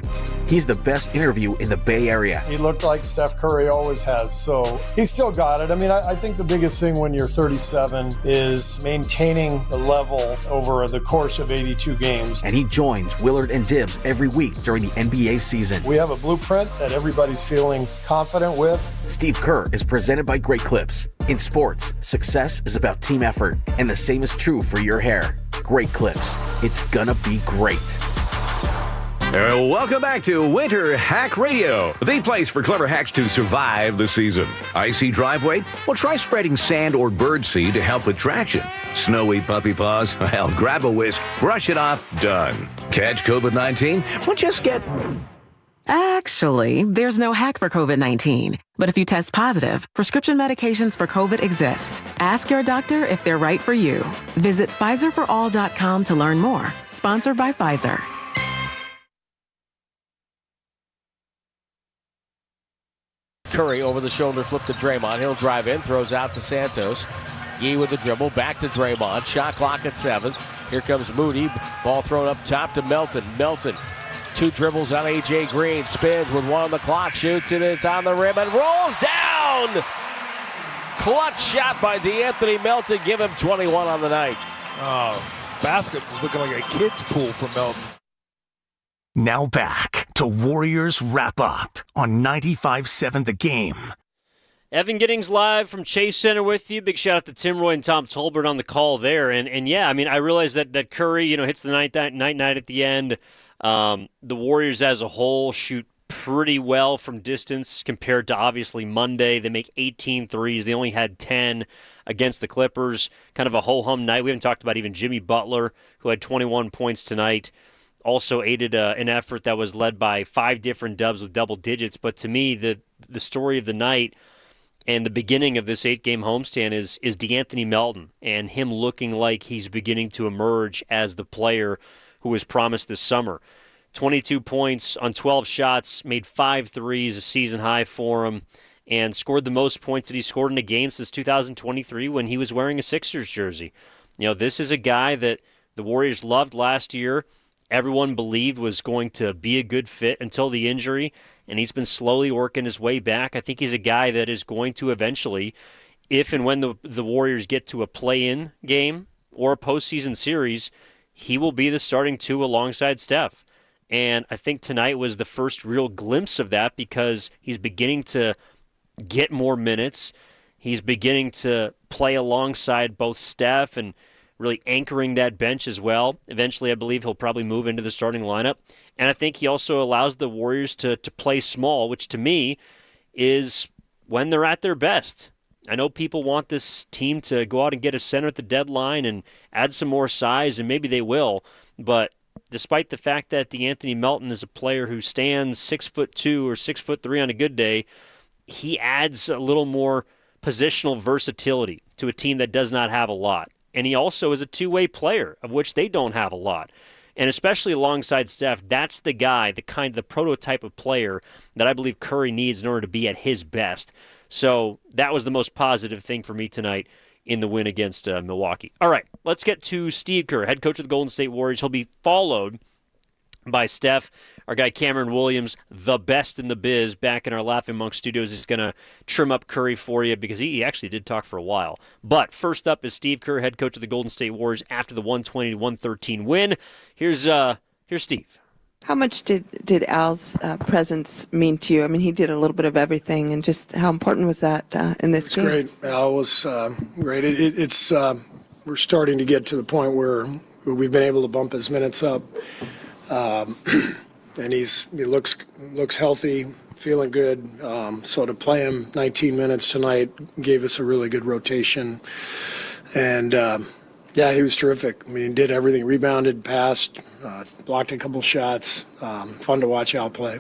He's the best interview in the Bay Area. He looked like Steph Curry always has, so he still got it. I mean, I think the biggest thing when you're 37 is maintaining the level over the course of 82 games. And he joins Willard and Dibbs every week during the NBA season. We have a blueprint that everybody's feeling confident with. Steve Kerr is presented by Great Clips. In sports, success is about team effort, and the same is true for your hair. Great Clips. It's gonna be great. Welcome back to Winter Hack Radio, the place for clever hacks to survive the season. Icy driveway? Well, try spreading sand or birdseed to help with traction. Snowy puppy paws? Well, grab a whisk, brush it off, done. Catch COVID-19? Well, just get... Actually, there's no hack for COVID-19. But if you test positive, prescription medications for COVID exist. Ask your doctor if they're right for you. Visit PfizerForAll.com to learn more. Sponsored by Pfizer. Curry over the shoulder flip to Draymond. He'll drive in, throws out to Santos. Yee with the dribble, back to Draymond. Shot clock at 7. Here comes Moody. Ball thrown up top to Melton. Melton, 2 dribbles on A.J. Green. Spins with 1 on the clock. Shoots it. It's on the rim and rolls down. Clutch shot by DeAnthony Melton. Give him 21 on the night. Oh, basket is looking like a kid's pool for Melton. Now back to Warriors Wrap Up on 95.7 The Game. Evan Giddings live from Chase Center with you. Big shout out to Tim Roy and Tom Tolbert on the call there. And yeah, I mean, I realize that Curry, hits the night at the end. The Warriors as a whole shoot pretty well from distance compared to obviously Monday. They make 18 threes. They only had 10 against the Clippers. Kind of a ho-hum night. We haven't talked about even Jimmy Butler, who had 21 points tonight. Also aided an effort that was led by 5 different dubs with double digits. But to me, the story of the night and the beginning of this 8-game homestand is DeAnthony Melton and him looking like he's beginning to emerge as the player who was promised this summer. 22 points on 12 shots, made 5 threes, a season high for him, and scored the most points that he scored in a game since 2023 when he was wearing a Sixers jersey. This is a guy that the Warriors loved last year. Everyone believed was going to be a good fit until the injury, and he's been slowly working his way back. I think he's a guy that is going to eventually, if and when the Warriors get to a play-in game or a postseason series, he will be the starting 2 alongside Steph. And I think tonight was the first real glimpse of that because he's beginning to get more minutes. He's beginning to play alongside both Steph and really anchoring that bench as well. Eventually, I believe he'll probably move into the starting lineup. And I think he also allows the Warriors to play small, which to me is when they're at their best. I know people want this team to go out and get a center at the deadline and add some more size, and maybe they will. But despite the fact that DeAnthony Melton is a player who stands 6'2" or 6'3" on a good day, he adds a little more positional versatility to a team that does not have a lot. And he also is a two-way player, of which they don't have a lot. And especially alongside Steph, that's the guy, the prototype of player that I believe Curry needs in order to be at his best. So that was the most positive thing for me tonight in the win against Milwaukee. All right, let's get to Steve Kerr, head coach of the Golden State Warriors. He'll be followed by Steph. Our guy Cameron Williams, the best in the biz, back in our Laughing Monk studios, is going to trim up Curry for you because he actually did talk for a while. But first up is Steve Kerr, head coach of the Golden State Warriors after the 120-113 win. Here's Steve. How much did Al's presence mean to you? I mean, he did a little bit of everything, and just how important was that in this game? It's great. Al was great. It's we're starting to get to the point where we've been able to bump his minutes up. And he looks healthy, feeling good. So to play him 19 minutes tonight gave us a really good rotation. And he was terrific. I mean, he did everything: rebounded, passed, blocked a couple shots. Fun to watch Al play.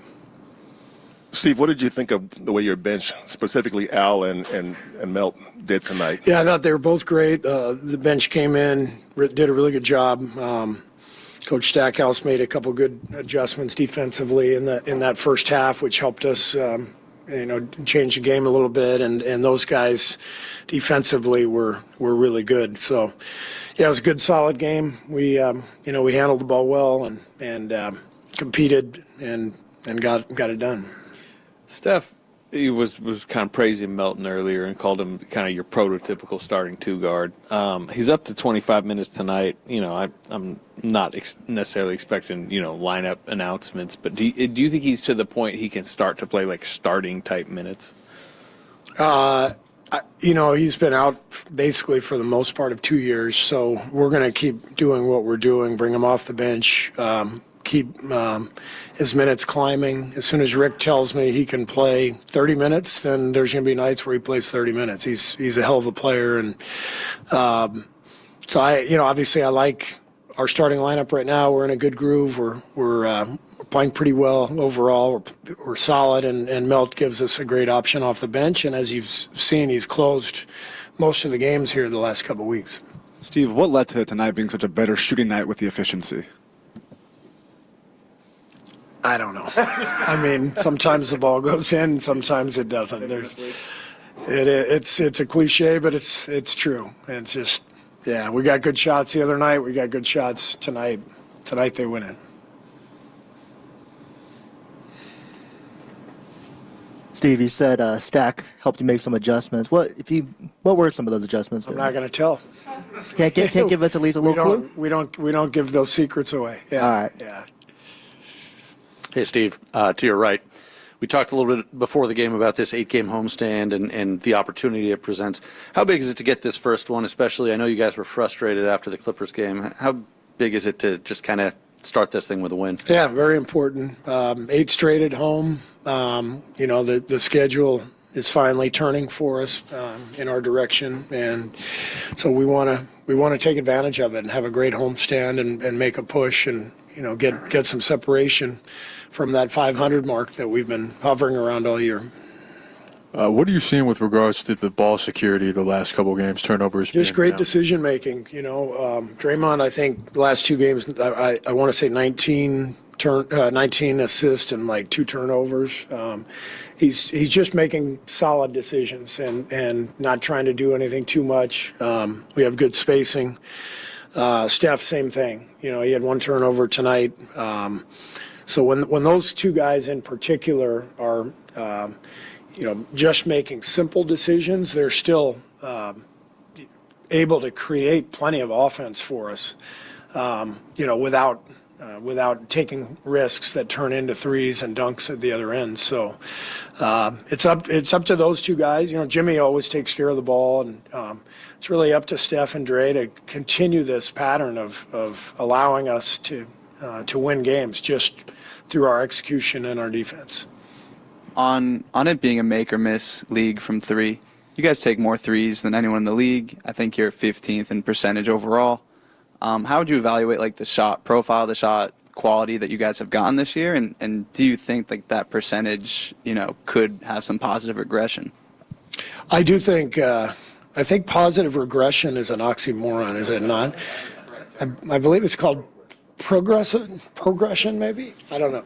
Steve, what did you think of the way your bench, specifically Al and Melt, did tonight? Yeah, I thought they were both great. The bench came in, did a really good job. Coach Stackhouse made a couple good adjustments defensively in that first half, which helped us, change the game a little bit. And those guys defensively were really good. So, yeah, it was a good, solid game. We handled the ball well and competed and got it done. Steph, he was kind of praising Melton earlier and called him kind of your prototypical starting two guard. He's up to 25 minutes tonight. I'm not necessarily expecting lineup announcements, but do you think he's to the point he can start to play like starting type minutes? He's been out basically for the most part of 2 years, so we're going to keep doing what we're doing, bring him off the bench, keep his minutes climbing. As soon as Rick tells me he can play 30 minutes, then there's going to be nights where he plays 30 minutes. He's a hell of a player, and so obviously I like our starting lineup right now. We're in a good groove. We're playing pretty well overall. We're solid, and Melt gives us a great option off the bench. And as you've seen, he's closed most of the games here the last couple of weeks. Steve, what led to tonight being such a better shooting night with the efficiency? I don't know. I mean, sometimes the ball goes in, sometimes it doesn't. It's a cliche, but it's true. It's just, we got good shots the other night. We got good shots tonight. Tonight they win it. Steve, you said Stack helped you make some adjustments. What were some of those adjustments? I'm not going to tell. Can't give us at least a little clue? We don't give those secrets away. Yeah. All right. Yeah. Hey, Steve, to your right, we talked a little bit before the game about this 8-game homestand and the opportunity it presents. How big is it to get this first one, especially? I know you guys were frustrated after the Clippers game. How big is it to just kind of start this thing with a win? Yeah, very important. 8 straight at home. The schedule is finally turning for us in our direction, and so we want to take advantage of it and have a great homestand and make a push and get some separation from that 500 mark that we've been hovering around all year. What are you seeing with regards to the ball security the last couple of games, turnovers? Just great decision making. Draymond, I think the last 2 games, I want to say 19 assists and like 2 turnovers. He's just making solid decisions and not trying to do anything too much. We have good spacing. Steph, same thing. He had 1 turnover tonight. So when those 2 guys in particular are, just making simple decisions, they're still able to create plenty of offense for us, without taking risks that turn into threes and dunks at the other end. So it's up to those 2 guys. Jimmy always takes care of the ball, and it's really up to Steph and Dre to continue this pattern of allowing us to win games just through our execution and our defense. On it being a make or miss league from 3, you guys take more threes than anyone in the league. I think you're 15th in percentage overall. How would you evaluate like the shot profile, the shot quality that you guys have gotten this year, and do you think like that percentage, could have some positive regression? I do think. I think positive regression is an oxymoron, is it not? I believe it's called progression, maybe. I don't know.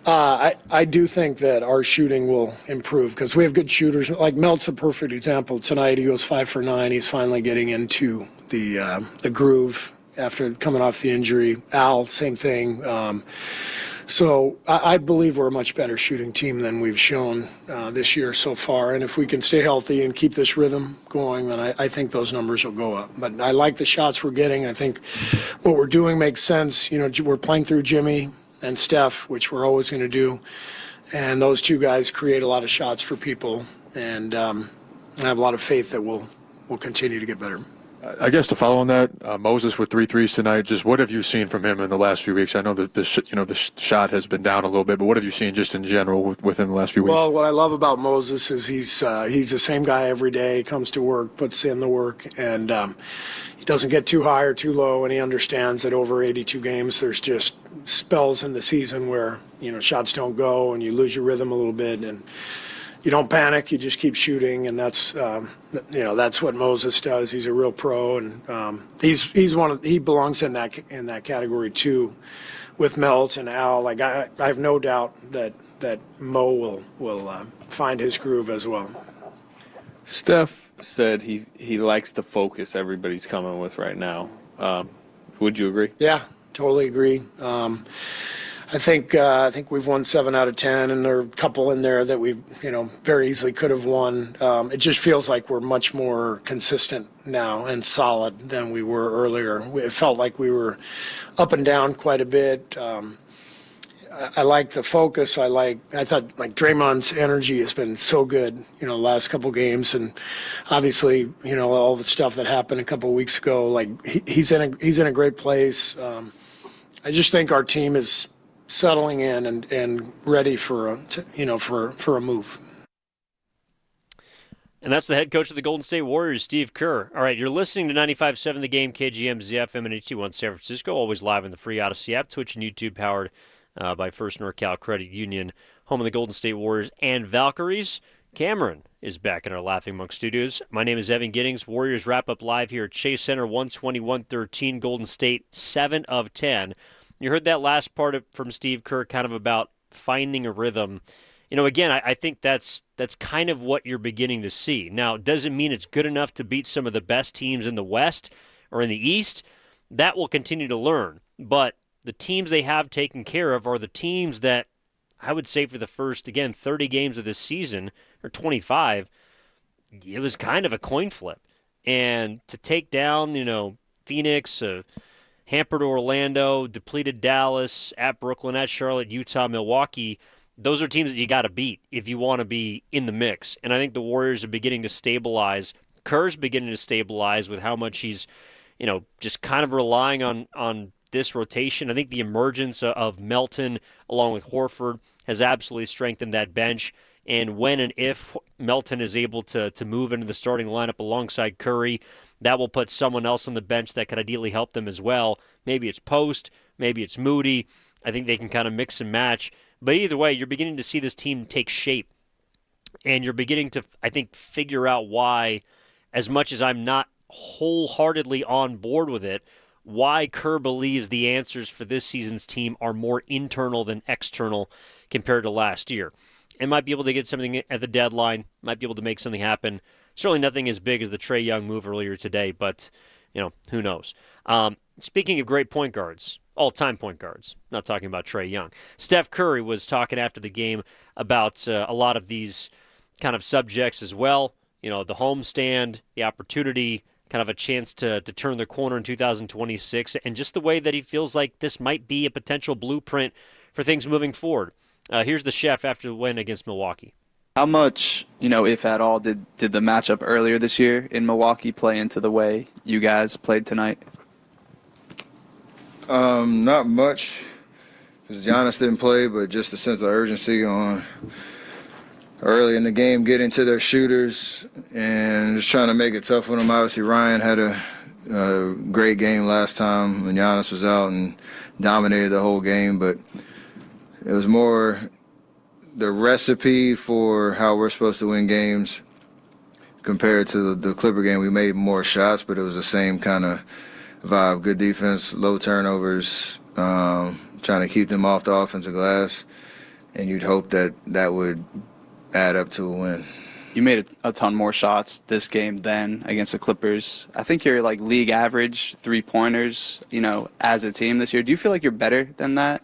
I do think that our shooting will improve because we have good shooters. Like Melt's a perfect example. Tonight he goes 5 for 9. He's finally getting into the groove after coming off the injury. Al, same thing. So I believe we're a much better shooting team than we've shown this year so far. And if we can stay healthy and keep this rhythm going, then I think those numbers will go up. But I like the shots we're getting. I think what we're doing makes sense. We're playing through Jimmy and Steph, which we're always going to do. And those two guys create a lot of shots for people. And I have a lot of faith that we'll continue to get better. I guess to follow on that, Moses with 3 threes tonight. Just what have you seen from him in the last few weeks? I know that the shot has been down a little bit, but what have you seen just in general within the last few weeks? Well, what I love about Moses is he's the same guy every day. He comes to work, puts in the work, and he doesn't get too high or too low. And he understands that over 82 games, there's just spells in the season where shots don't go and you lose your rhythm a little bit and. You don't panic. You just keep shooting, and that's that's what Moses does. He's a real pro, and he belongs in that category too, with Melt and Al. Like I have no doubt that Mo will find his groove as well. Steph said he likes the focus everybody's coming with right now. Would you agree? Yeah, totally agree. I think we've won 7 out of 10, and there are a couple in there that we very easily could have won. It just feels like we're much more consistent now and solid than we were earlier. It felt like we were up and down quite a bit. I like the focus. I thought like Draymond's energy has been so good, the last couple games, and obviously all the stuff that happened a couple weeks ago. Like he's in a great place. I just think our team is settling in and ready for a move. And that's the head coach of the Golden State Warriors, Steve Kerr. All right, you're listening to 95.7 The Game, KGM, ZFM, and HD1 San Francisco, always live in the free Odyssey app, Twitch and YouTube, powered by First NorCal Credit Union, home of the Golden State Warriors and Valkyries. Cameron is back in our Laughing Monk studios. My name is Evan Giddings. Warriors wrap up live here at Chase Center, 121-13, Golden State 7 of 10. You heard that last part from Steve Kerr kind of about finding a rhythm. Again, I think that's kind of what you're beginning to see. Now, it doesn't mean it's good enough to beat some of the best teams in the West or in the East. That will continue to learn. But the teams they have taken care of are the teams that I would say for the first, 30 games of this season, or 25, it was kind of a coin flip. And to take down, Phoenix, hampered Orlando, depleted Dallas, at Brooklyn, at Charlotte, Utah, Milwaukee, those are teams that you got to beat if you want to be in the mix. And I think the Warriors are beginning to stabilize. Kerr's beginning to stabilize with how much he's, just kind of relying on this rotation. I think the emergence of Melton along with Horford has absolutely strengthened that bench. And when and if Melton is able to move into the starting lineup alongside Curry, that will put someone else on the bench that could ideally help them as well. Maybe it's Post, maybe it's Moody. I think they can kind of mix and match. But either way, you're beginning to see this team take shape. And you're beginning to, I think, figure out why, as much as I'm not wholeheartedly on board with it, why Kerr believes the answers for this season's team are more internal than external compared to last year. And might be able to get something at the deadline, might be able to make something happen. Certainly nothing as big as the Trae Young move earlier today, but, who knows. Speaking of great point guards, all-time point guards, not talking about Trae Young, Steph Curry was talking after the game about a lot of these kind of subjects as well. The homestand, the opportunity, kind of a chance to turn the corner in 2026, and just the way that he feels like this might be a potential blueprint for things moving forward. Here's the chef after the win against Milwaukee. How much, if at all, did the matchup earlier this year in Milwaukee play into the way you guys played tonight? Not much, because Giannis didn't play, but just the sense of urgency on early in the game get into their shooters and just trying to make it tough on them. Obviously, Ryan had a great game last time when Giannis was out and dominated the whole game, but it was more the recipe for how we're supposed to win games compared to the Clipper game. We made more shots, but it was the same kind of vibe. Good defense, low turnovers, trying to keep them off the offensive glass, and you'd hope that that would add up to a win. You made a ton more shots this game than against the Clippers. I think you're like league average 3-pointers, as a team this year. Do you feel like you're better than that?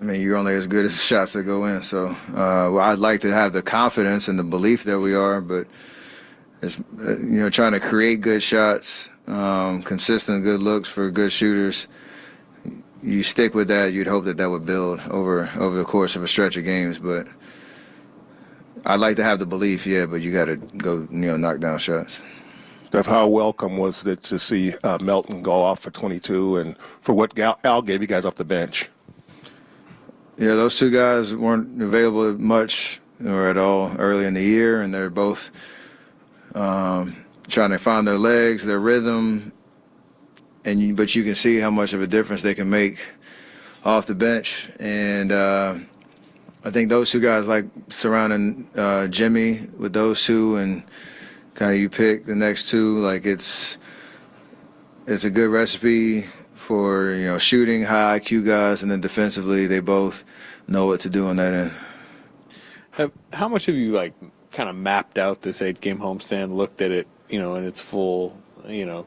I mean, you're only as good as the shots that go in. So I'd like to have the confidence and the belief that we are, but it's, trying to create good shots, consistent good looks for good shooters. You stick with that, you'd hope that that would build over the course of a stretch of games. But I'd like to have the belief, but you got to go, knock down shots. Steph, how welcome was it to see Melton go off for 22 and for what Al gave you guys off the bench? Yeah, those two guys weren't available much or at all early in the year, and they're both trying to find their legs, their rhythm, but you can see how much of a difference they can make off the bench. And I think those two guys, like surrounding Jimmy with those two, and kind of you pick the next two, like it's a good recipe for shooting high IQ guys, and then defensively they both know what to do on that end. How much have you kind of mapped out this 8-game homestand, looked at it, in its full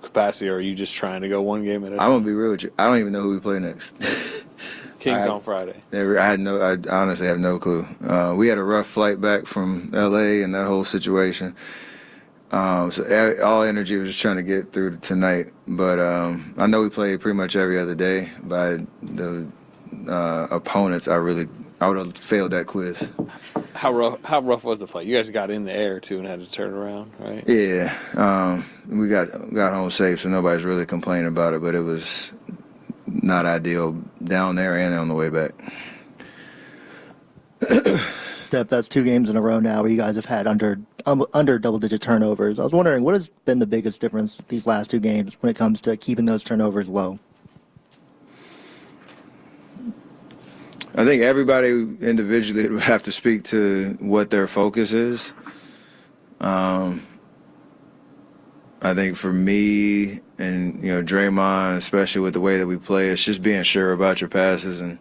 capacity, or are you just trying to go one game at a time? I'm gonna be real with you. I don't even know who we play next. Kings on Friday. I honestly have no clue. We had a rough flight back from LA and that whole situation. So all energy was just trying to get through tonight. But I know we play pretty much every other day. By the opponents, I would have failed that quiz. How rough was the flight? You guys got in the air too and had to turn around, right? Yeah, we got home safe, so nobody's really complaining about it. But it was not ideal down there and on the way back. Steph, that's 2 games in a row now where you guys have had under double-digit turnovers. I was wondering, what has been the biggest difference these last 2 games when it comes to keeping those turnovers low? I think everybody individually would have to speak to what their focus is. I think for me and Draymond, especially with the way that we play, it's just being sure about your passes, and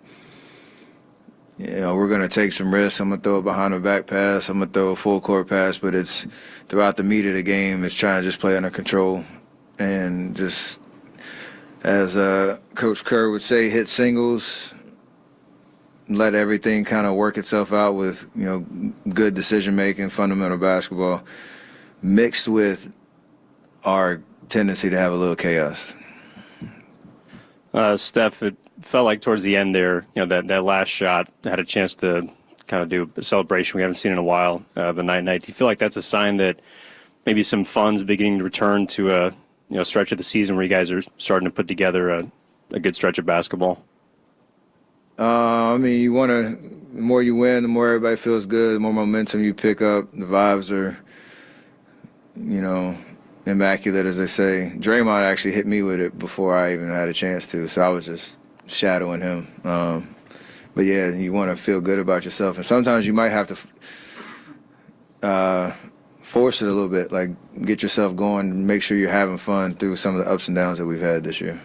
we're going to take some risks. I'm going to throw a behind the back pass. I'm going to throw a full court pass, but it's throughout the meat of the game, it's trying to just play under control and just, as Coach Kerr would say, hit singles, let everything kind of work itself out with, good decision-making, fundamental basketball, mixed with our tendency to have a little chaos. Steph, it felt like towards the end there, that last shot had a chance to kind of do a celebration we haven't seen in a while, the night. Do you feel like that's a sign that maybe some fun's beginning to return to a stretch of the season where you guys are starting to put together a good stretch of basketball? I mean, the more you win, the more everybody feels good, the more momentum you pick up. The vibes are, immaculate, as they say. Draymond actually hit me with it before I even had a chance to, so I was just shadowing him. But yeah, you want to feel good about yourself, and sometimes you might have to force it a little bit, like get yourself going and make sure you're having fun through some of the ups and downs that we've had this year.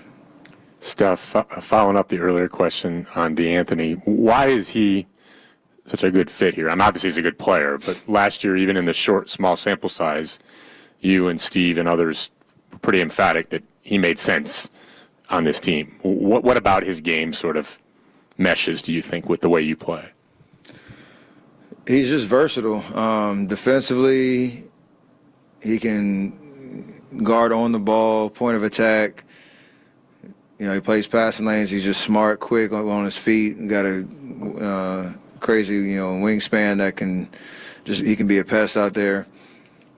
Steph, following up the earlier question on DeAnthony, why is he such a good fit here? Obviously he's a good player, but last year, even in the small sample size, you and Steve and others were pretty emphatic that he made sense on this team. What about his game sort of meshes, do you think, with the way you play? He's just versatile. Defensively, he can guard on the ball, point of attack. He plays passing lanes. He's just smart, quick on his feet. Got a crazy, wingspan that he can be a pest out there.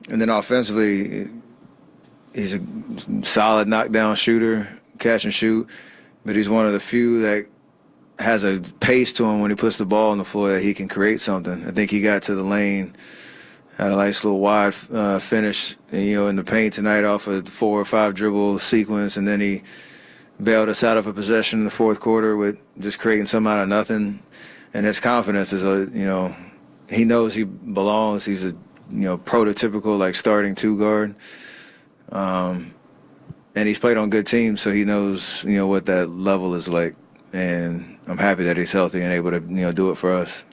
And then offensively, he's a solid knockdown shooter, catch and shoot. But he's one of the few that has a pace to him when he puts the ball on the floor that he can create something. I think he got to the lane, had a nice little wide finish, in the paint tonight off a 4 or 5 dribble sequence, and then he bailed us out of a possession in the fourth quarter with just creating some out of nothing. And his confidence is, he knows he belongs. He's a, prototypical like starting 2 guard. And he's played on good teams, so he knows, what that level is like. And I'm happy that he's healthy and able to, do it for us.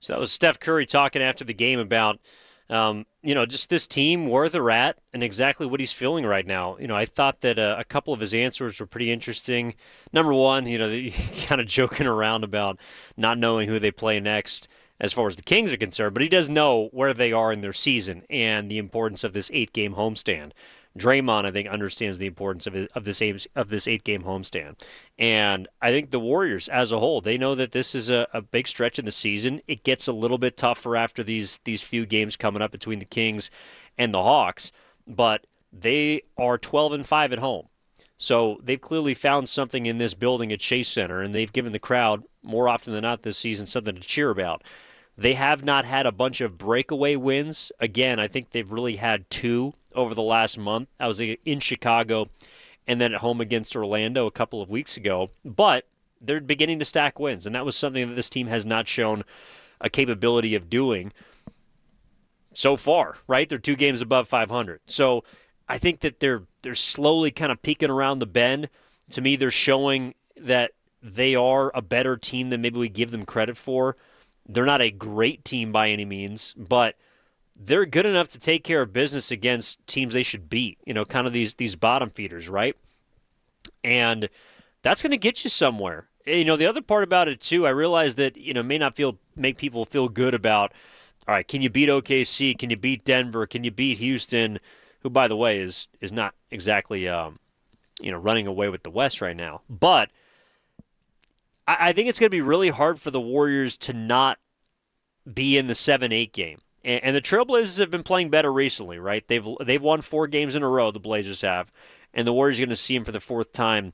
So that was Steph Curry talking after the game about, just this team, where they're at, and exactly what he's feeling right now. I thought that a couple of his answers were pretty interesting. Number one, kind of joking around about not knowing who they play next as far as the Kings are concerned, but he does know where they are in their season and the importance of this 8-game homestand. Draymond, I think, understands the importance of this 8-game homestand. And I think the Warriors as a whole, they know that this is a big stretch in the season. It gets a little bit tougher after these few games coming up between the Kings and the Hawks, but they are 12-5 at home. So they've clearly found something in this building at Chase Center, and they've given the crowd, more often than not this season, something to cheer about. They have not had a bunch of breakaway wins. Again, I think they've really had 2 over the last month. I was in Chicago and then at home against Orlando a couple of weeks ago. But they're beginning to stack wins, and that was something that this team has not shown a capability of doing so far, right? They're 2 games above 500. So I think that they're slowly kind of peeking around the bend. To me, they're showing that they are a better team than maybe we give them credit for. They're not a great team by any means, but they're good enough to take care of business against teams they should beat, kind of these bottom feeders, right? And that's going to get you somewhere. The other part about it, too, I realize that, may not make people feel good about, all right, can you beat OKC? Can you beat Denver? Can you beat Houston, who, by the way, is not exactly, running away with the West right now. But I think it's going to be really hard for the Warriors to not be in the 7-8 game. And the Trailblazers have been playing better recently, right? They've won 4 games in a row, the Blazers have. And the Warriors are going to see them for the 4th time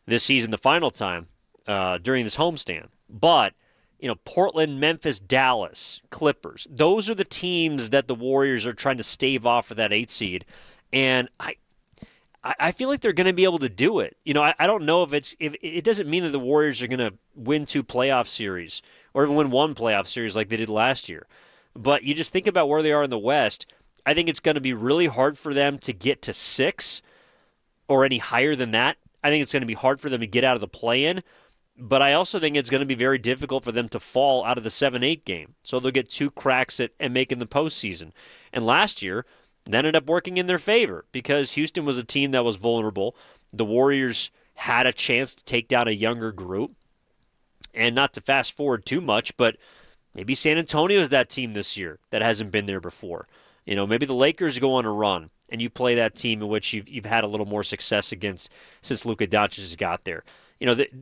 this season, the final time, during this homestand. But, Portland, Memphis, Dallas, Clippers, those are the teams that the Warriors are trying to stave off for that 8 seed. And I feel like they're going to be able to do it. I don't know if it doesn't mean that the Warriors are going to win 2 playoff series or even win 1 playoff series like they did last year. But you just think about where they are in the West. I think it's going to be really hard for them to get to 6 or any higher than that. I think it's going to be hard for them to get out of the play-in. But I also think it's going to be very difficult for them to fall out of the 7-8 game. So they'll get 2 cracks at making the postseason. And last year, that ended up working in their favor because Houston was a team that was vulnerable. The Warriors had a chance to take down a younger group. And not to fast forward too much, but maybe San Antonio is that team this year that hasn't been there before. Maybe the Lakers go on a run, and you play that team in which you've had a little more success against since Luka Doncic has got there.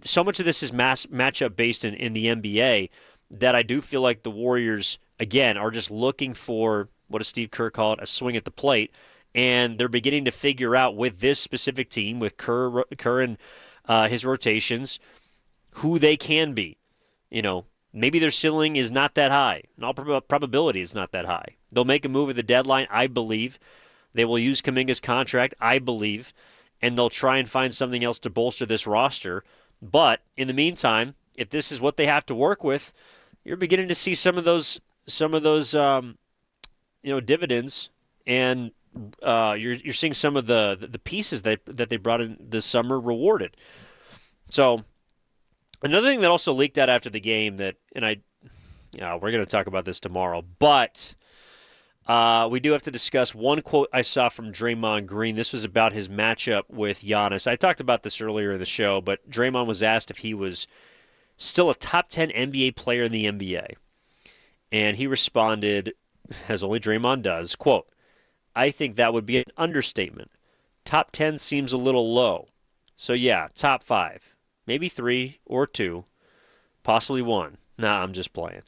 So much of this is matchup based in the NBA that I do feel like the Warriors, again, are just looking for, what does Steve Kerr call it, a swing at the plate, and they're beginning to figure out with this specific team, with Kerr and his rotations, who they can be. Maybe their ceiling is not that high. In all probability, it's not that high. They'll make a move at the deadline, I believe. They will use Kuminga's contract, I believe. And they'll try and find something else to bolster this roster. But in the meantime, if this is what they have to work with, you're beginning to see some of those dividends, and you're seeing some of the pieces that they brought in this summer rewarded. So another thing that also leaked out after the game we're going to talk about this tomorrow, but we do have to discuss one quote I saw from Draymond Green. This was about his matchup with Giannis. I talked about this earlier in the show, but Draymond was asked if he was still a top 10 NBA player in the NBA. And he responded, as only Draymond does, quote, "I think that would be an understatement. Top 10 seems a little low. So yeah, top 5. Maybe 3 or 2, possibly 1. Nah, I'm just playing."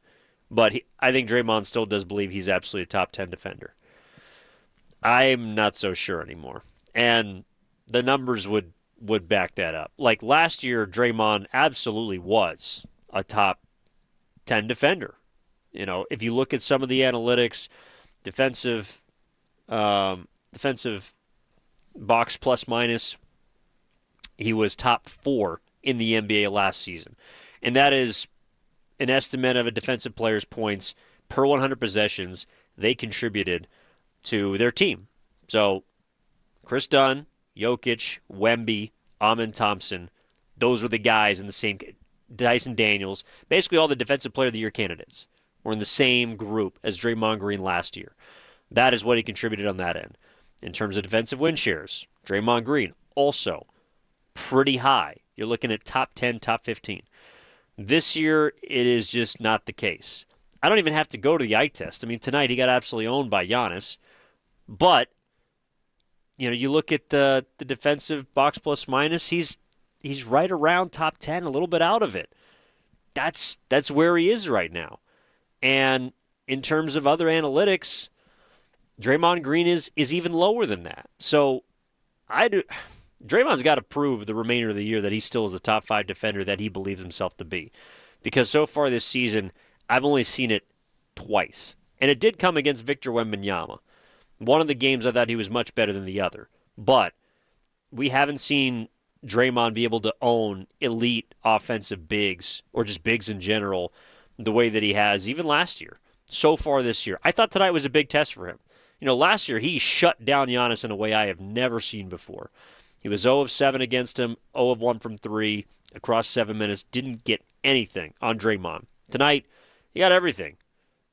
But I think Draymond still does believe he's absolutely a top 10 defender. I'm not so sure anymore. And the numbers would would back that up. Like last year, Draymond absolutely was a top 10 defender. You know, if you look at some of the analytics, defensive box plus minus, he was top 4 in the NBA last season. And that is an estimate of a defensive player's points per 100 possessions they contributed to their team. So Chris Dunn, Jokic, Wemby, Amen Thompson, those were the guys in the same, Dyson Daniels, basically all the defensive player of the year candidates were in the same group as Draymond Green last year. That is what he contributed on that end. In terms of defensive win shares, Draymond Green also pretty high. You're looking at top 10, top 15. This year, it is just not the case. I don't even have to go to the eye test. I mean, tonight he got absolutely owned by Giannis. But, you know, you look at the defensive box plus minus, he's right around top 10, a little bit out of it. That's where he is right now. And in terms of other analytics, Draymond Green is even lower than that. So Draymond's got to prove the remainder of the year that he still is the top 5 defender that he believes himself to be. Because so far this season, I've only seen it twice. And it did come against Victor Wembanyama. One of the games I thought he was much better than the other. But we haven't seen Draymond be able to own elite offensive bigs, or just bigs in general, the way that he has even last year. So far this year. I thought tonight was a big test for him. You know, last year he shut down Giannis in a way I have never seen before. He was 0 of 7 against him, 0 of 1 from 3 across 7 minutes. Didn't get anything on Draymond. Tonight, he got everything.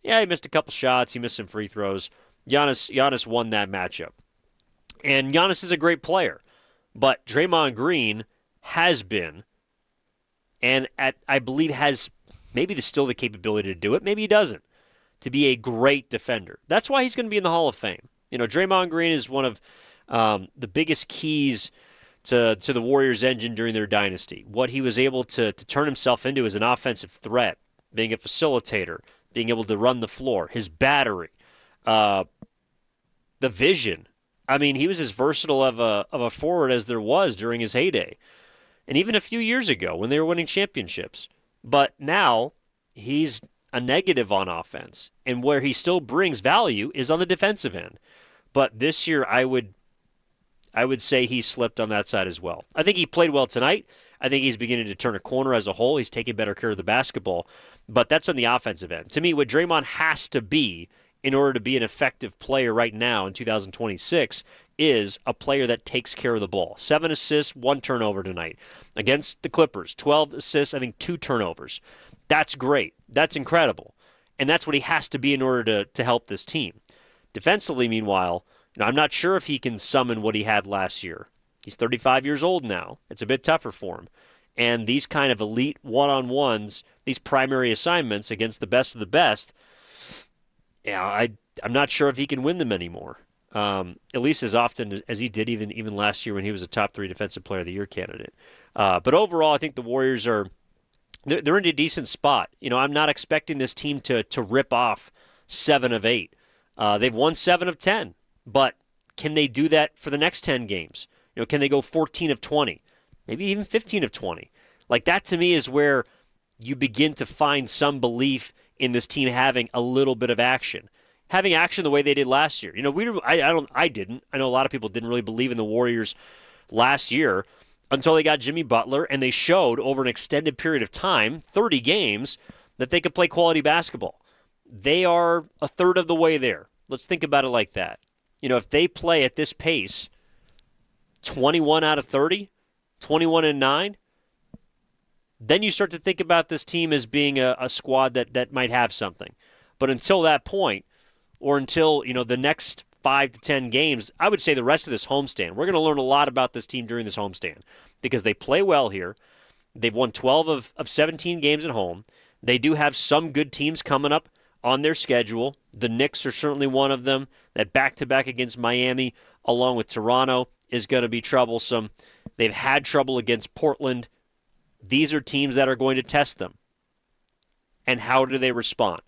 Yeah, he missed a couple shots. He missed some free throws. Giannis won that matchup. And Giannis is a great player. But Draymond Green has been, and I believe has maybe still the capability to do it. Maybe he doesn't. To be a great defender. That's why he's going to be in the Hall of Fame. You know, Draymond Green is one of the biggest keys to the Warriors' engine during their dynasty. What he was able to turn himself into as an offensive threat, being a facilitator, being able to run the floor, his battery, the vision. I mean, he was as versatile of a forward as there was during his heyday. And even a few years ago when they were winning championships. But now he's a negative on offense. And where he still brings value is on the defensive end. But this year I would say he slipped on that side as well. I think he played well tonight. I think he's beginning to turn a corner as a whole. He's taking better care of the basketball. But that's on the offensive end. To me, what Draymond has to be in order to be an effective player right now in 2026 is a player that takes care of the ball. 7 assists, 1 turnover tonight. Against the Clippers, 12 assists, I think 2 turnovers. That's great. That's incredible. And that's what he has to be in order to help this team. Defensively, meanwhile, I'm not sure if he can summon what he had last year. He's 35 years old now. It's a bit tougher for him. And these kind of elite one-on-ones, these primary assignments against the best of the best, I'm not sure if he can win them anymore. At least as often as he did even last year when he was a top 3 defensive player of the year candidate. But overall, I think the Warriors they're in a decent spot. You know, I'm not expecting this team to rip off 7 of 8. They've won 7 of 10, but can they do that for the next 10 games? You know, can they go 14 of 20, maybe even 15 of 20? Like that to me is where you begin to find some belief in this team having a little bit of action. Having action the way they did last year. You know, I didn't. I know a lot of people didn't really believe in the Warriors last year until they got Jimmy Butler, and they showed over an extended period of time, 30 games, that they could play quality basketball. They are a third of the way there. Let's think about it like that. You know, if they play at this pace, 21 out of 30, 21-9, then you start to think about this team as being a squad that might have something. But until that point, or until, you know, the next 5 to 10 games, I would say the rest of this homestand, we're going to learn a lot about this team during this homestand because they play well here. They've won 12 of 17 games at home. They do have some good teams coming up on their schedule. The Knicks are certainly one of them. That back-to-back against Miami, along with Toronto, is going to be troublesome. They've had trouble against Portland. These are teams that are going to test them. And how do they respond?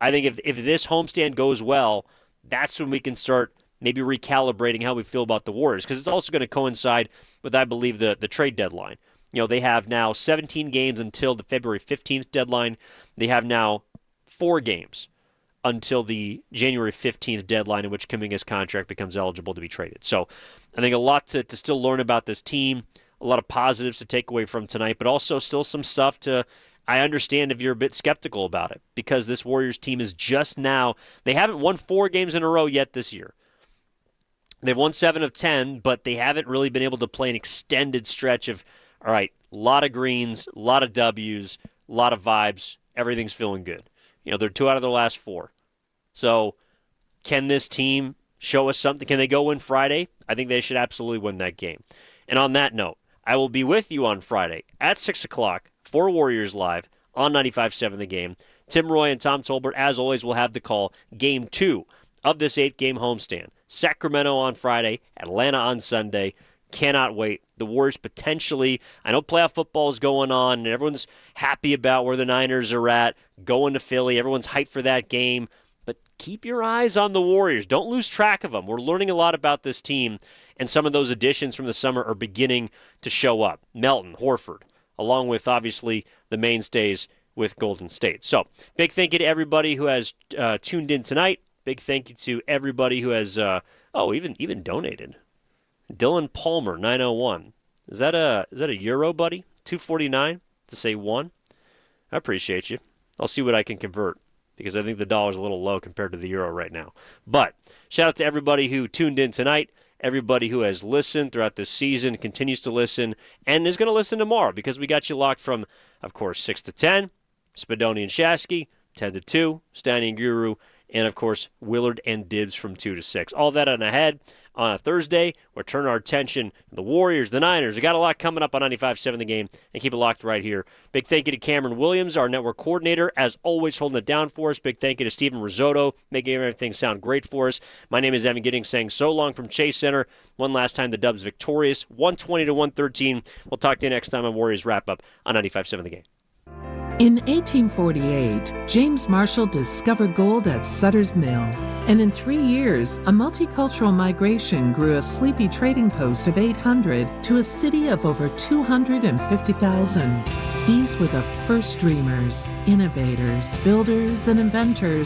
I think if this homestand goes well, that's when we can start maybe recalibrating how we feel about the Warriors, because it's also going to coincide with, I believe, the trade deadline. They have now 17 games until the February 15th deadline. They have now 4 games until the January 15th deadline in which Kuminga's contract becomes eligible to be traded. So I think a lot to still learn about this team, a lot of positives to take away from tonight, but also still some stuff I understand if you're a bit skeptical about it, because this Warriors team is just now, they haven't won 4 games in a row yet this year. They've won 7 of 10, but they haven't really been able to play an extended stretch of, all right, a lot of greens, a lot of W's, a lot of vibes, everything's feeling good. They're 2 out of their last 4. So can this team show us something? Can they go win Friday? I think they should absolutely win that game. And on that note, I will be with you on Friday at 6 o'clock for Warriors Live on 95.7 The Game. Tim Roy and Tom Tolbert, as always, will have the call. Game 2 of this 8-game homestand. Sacramento on Friday, Atlanta on Sunday. Cannot wait. The Warriors potentially, I know playoff football is going on, and everyone's happy about where the Niners are at, going to Philly. Everyone's hyped for that game. But keep your eyes on the Warriors. Don't lose track of them. We're learning a lot about this team, and some of those additions from the summer are beginning to show up. Melton, Horford, along with, obviously, the mainstays with Golden State. So, big thank you to everybody who has tuned in tonight. Big thank you to everybody who has, even donated. Dylan Palmer, 901. Is that a euro, buddy? 249 to say 1? I appreciate you. I'll see what I can convert, because I think the dollar's a little low compared to the euro right now. But shout out to everybody who tuned in tonight, everybody who has listened throughout this season, continues to listen, and is going to listen tomorrow, because we got you locked from, of course, 6 to 10, Spadoni and Shasky, 10 to 2, Steiny and Guru, and, of course, Willard and Dibbs from 2 to 6. All that on ahead on a Thursday. We'll turn our attention to the Warriors, the Niners. We got a lot coming up on 95.7 The Game, and keep it locked right here. Big thank you to Cameron Williams, our network coordinator, as always, holding it down for us. Big thank you to Stephen Risotto, making everything sound great for us. My name is Evan Giddings, saying so long from Chase Center. One last time, the Dubs victorious, 120 to 113. We'll talk to you next time on Warriors Wrap-Up on 95.7 The Game. In 1848, James Marshall discovered gold at Sutter's Mill, and in 3 years, a multicultural migration grew a sleepy trading post of 800 to a city of over 250,000. These were the first dreamers, innovators, builders, and inventors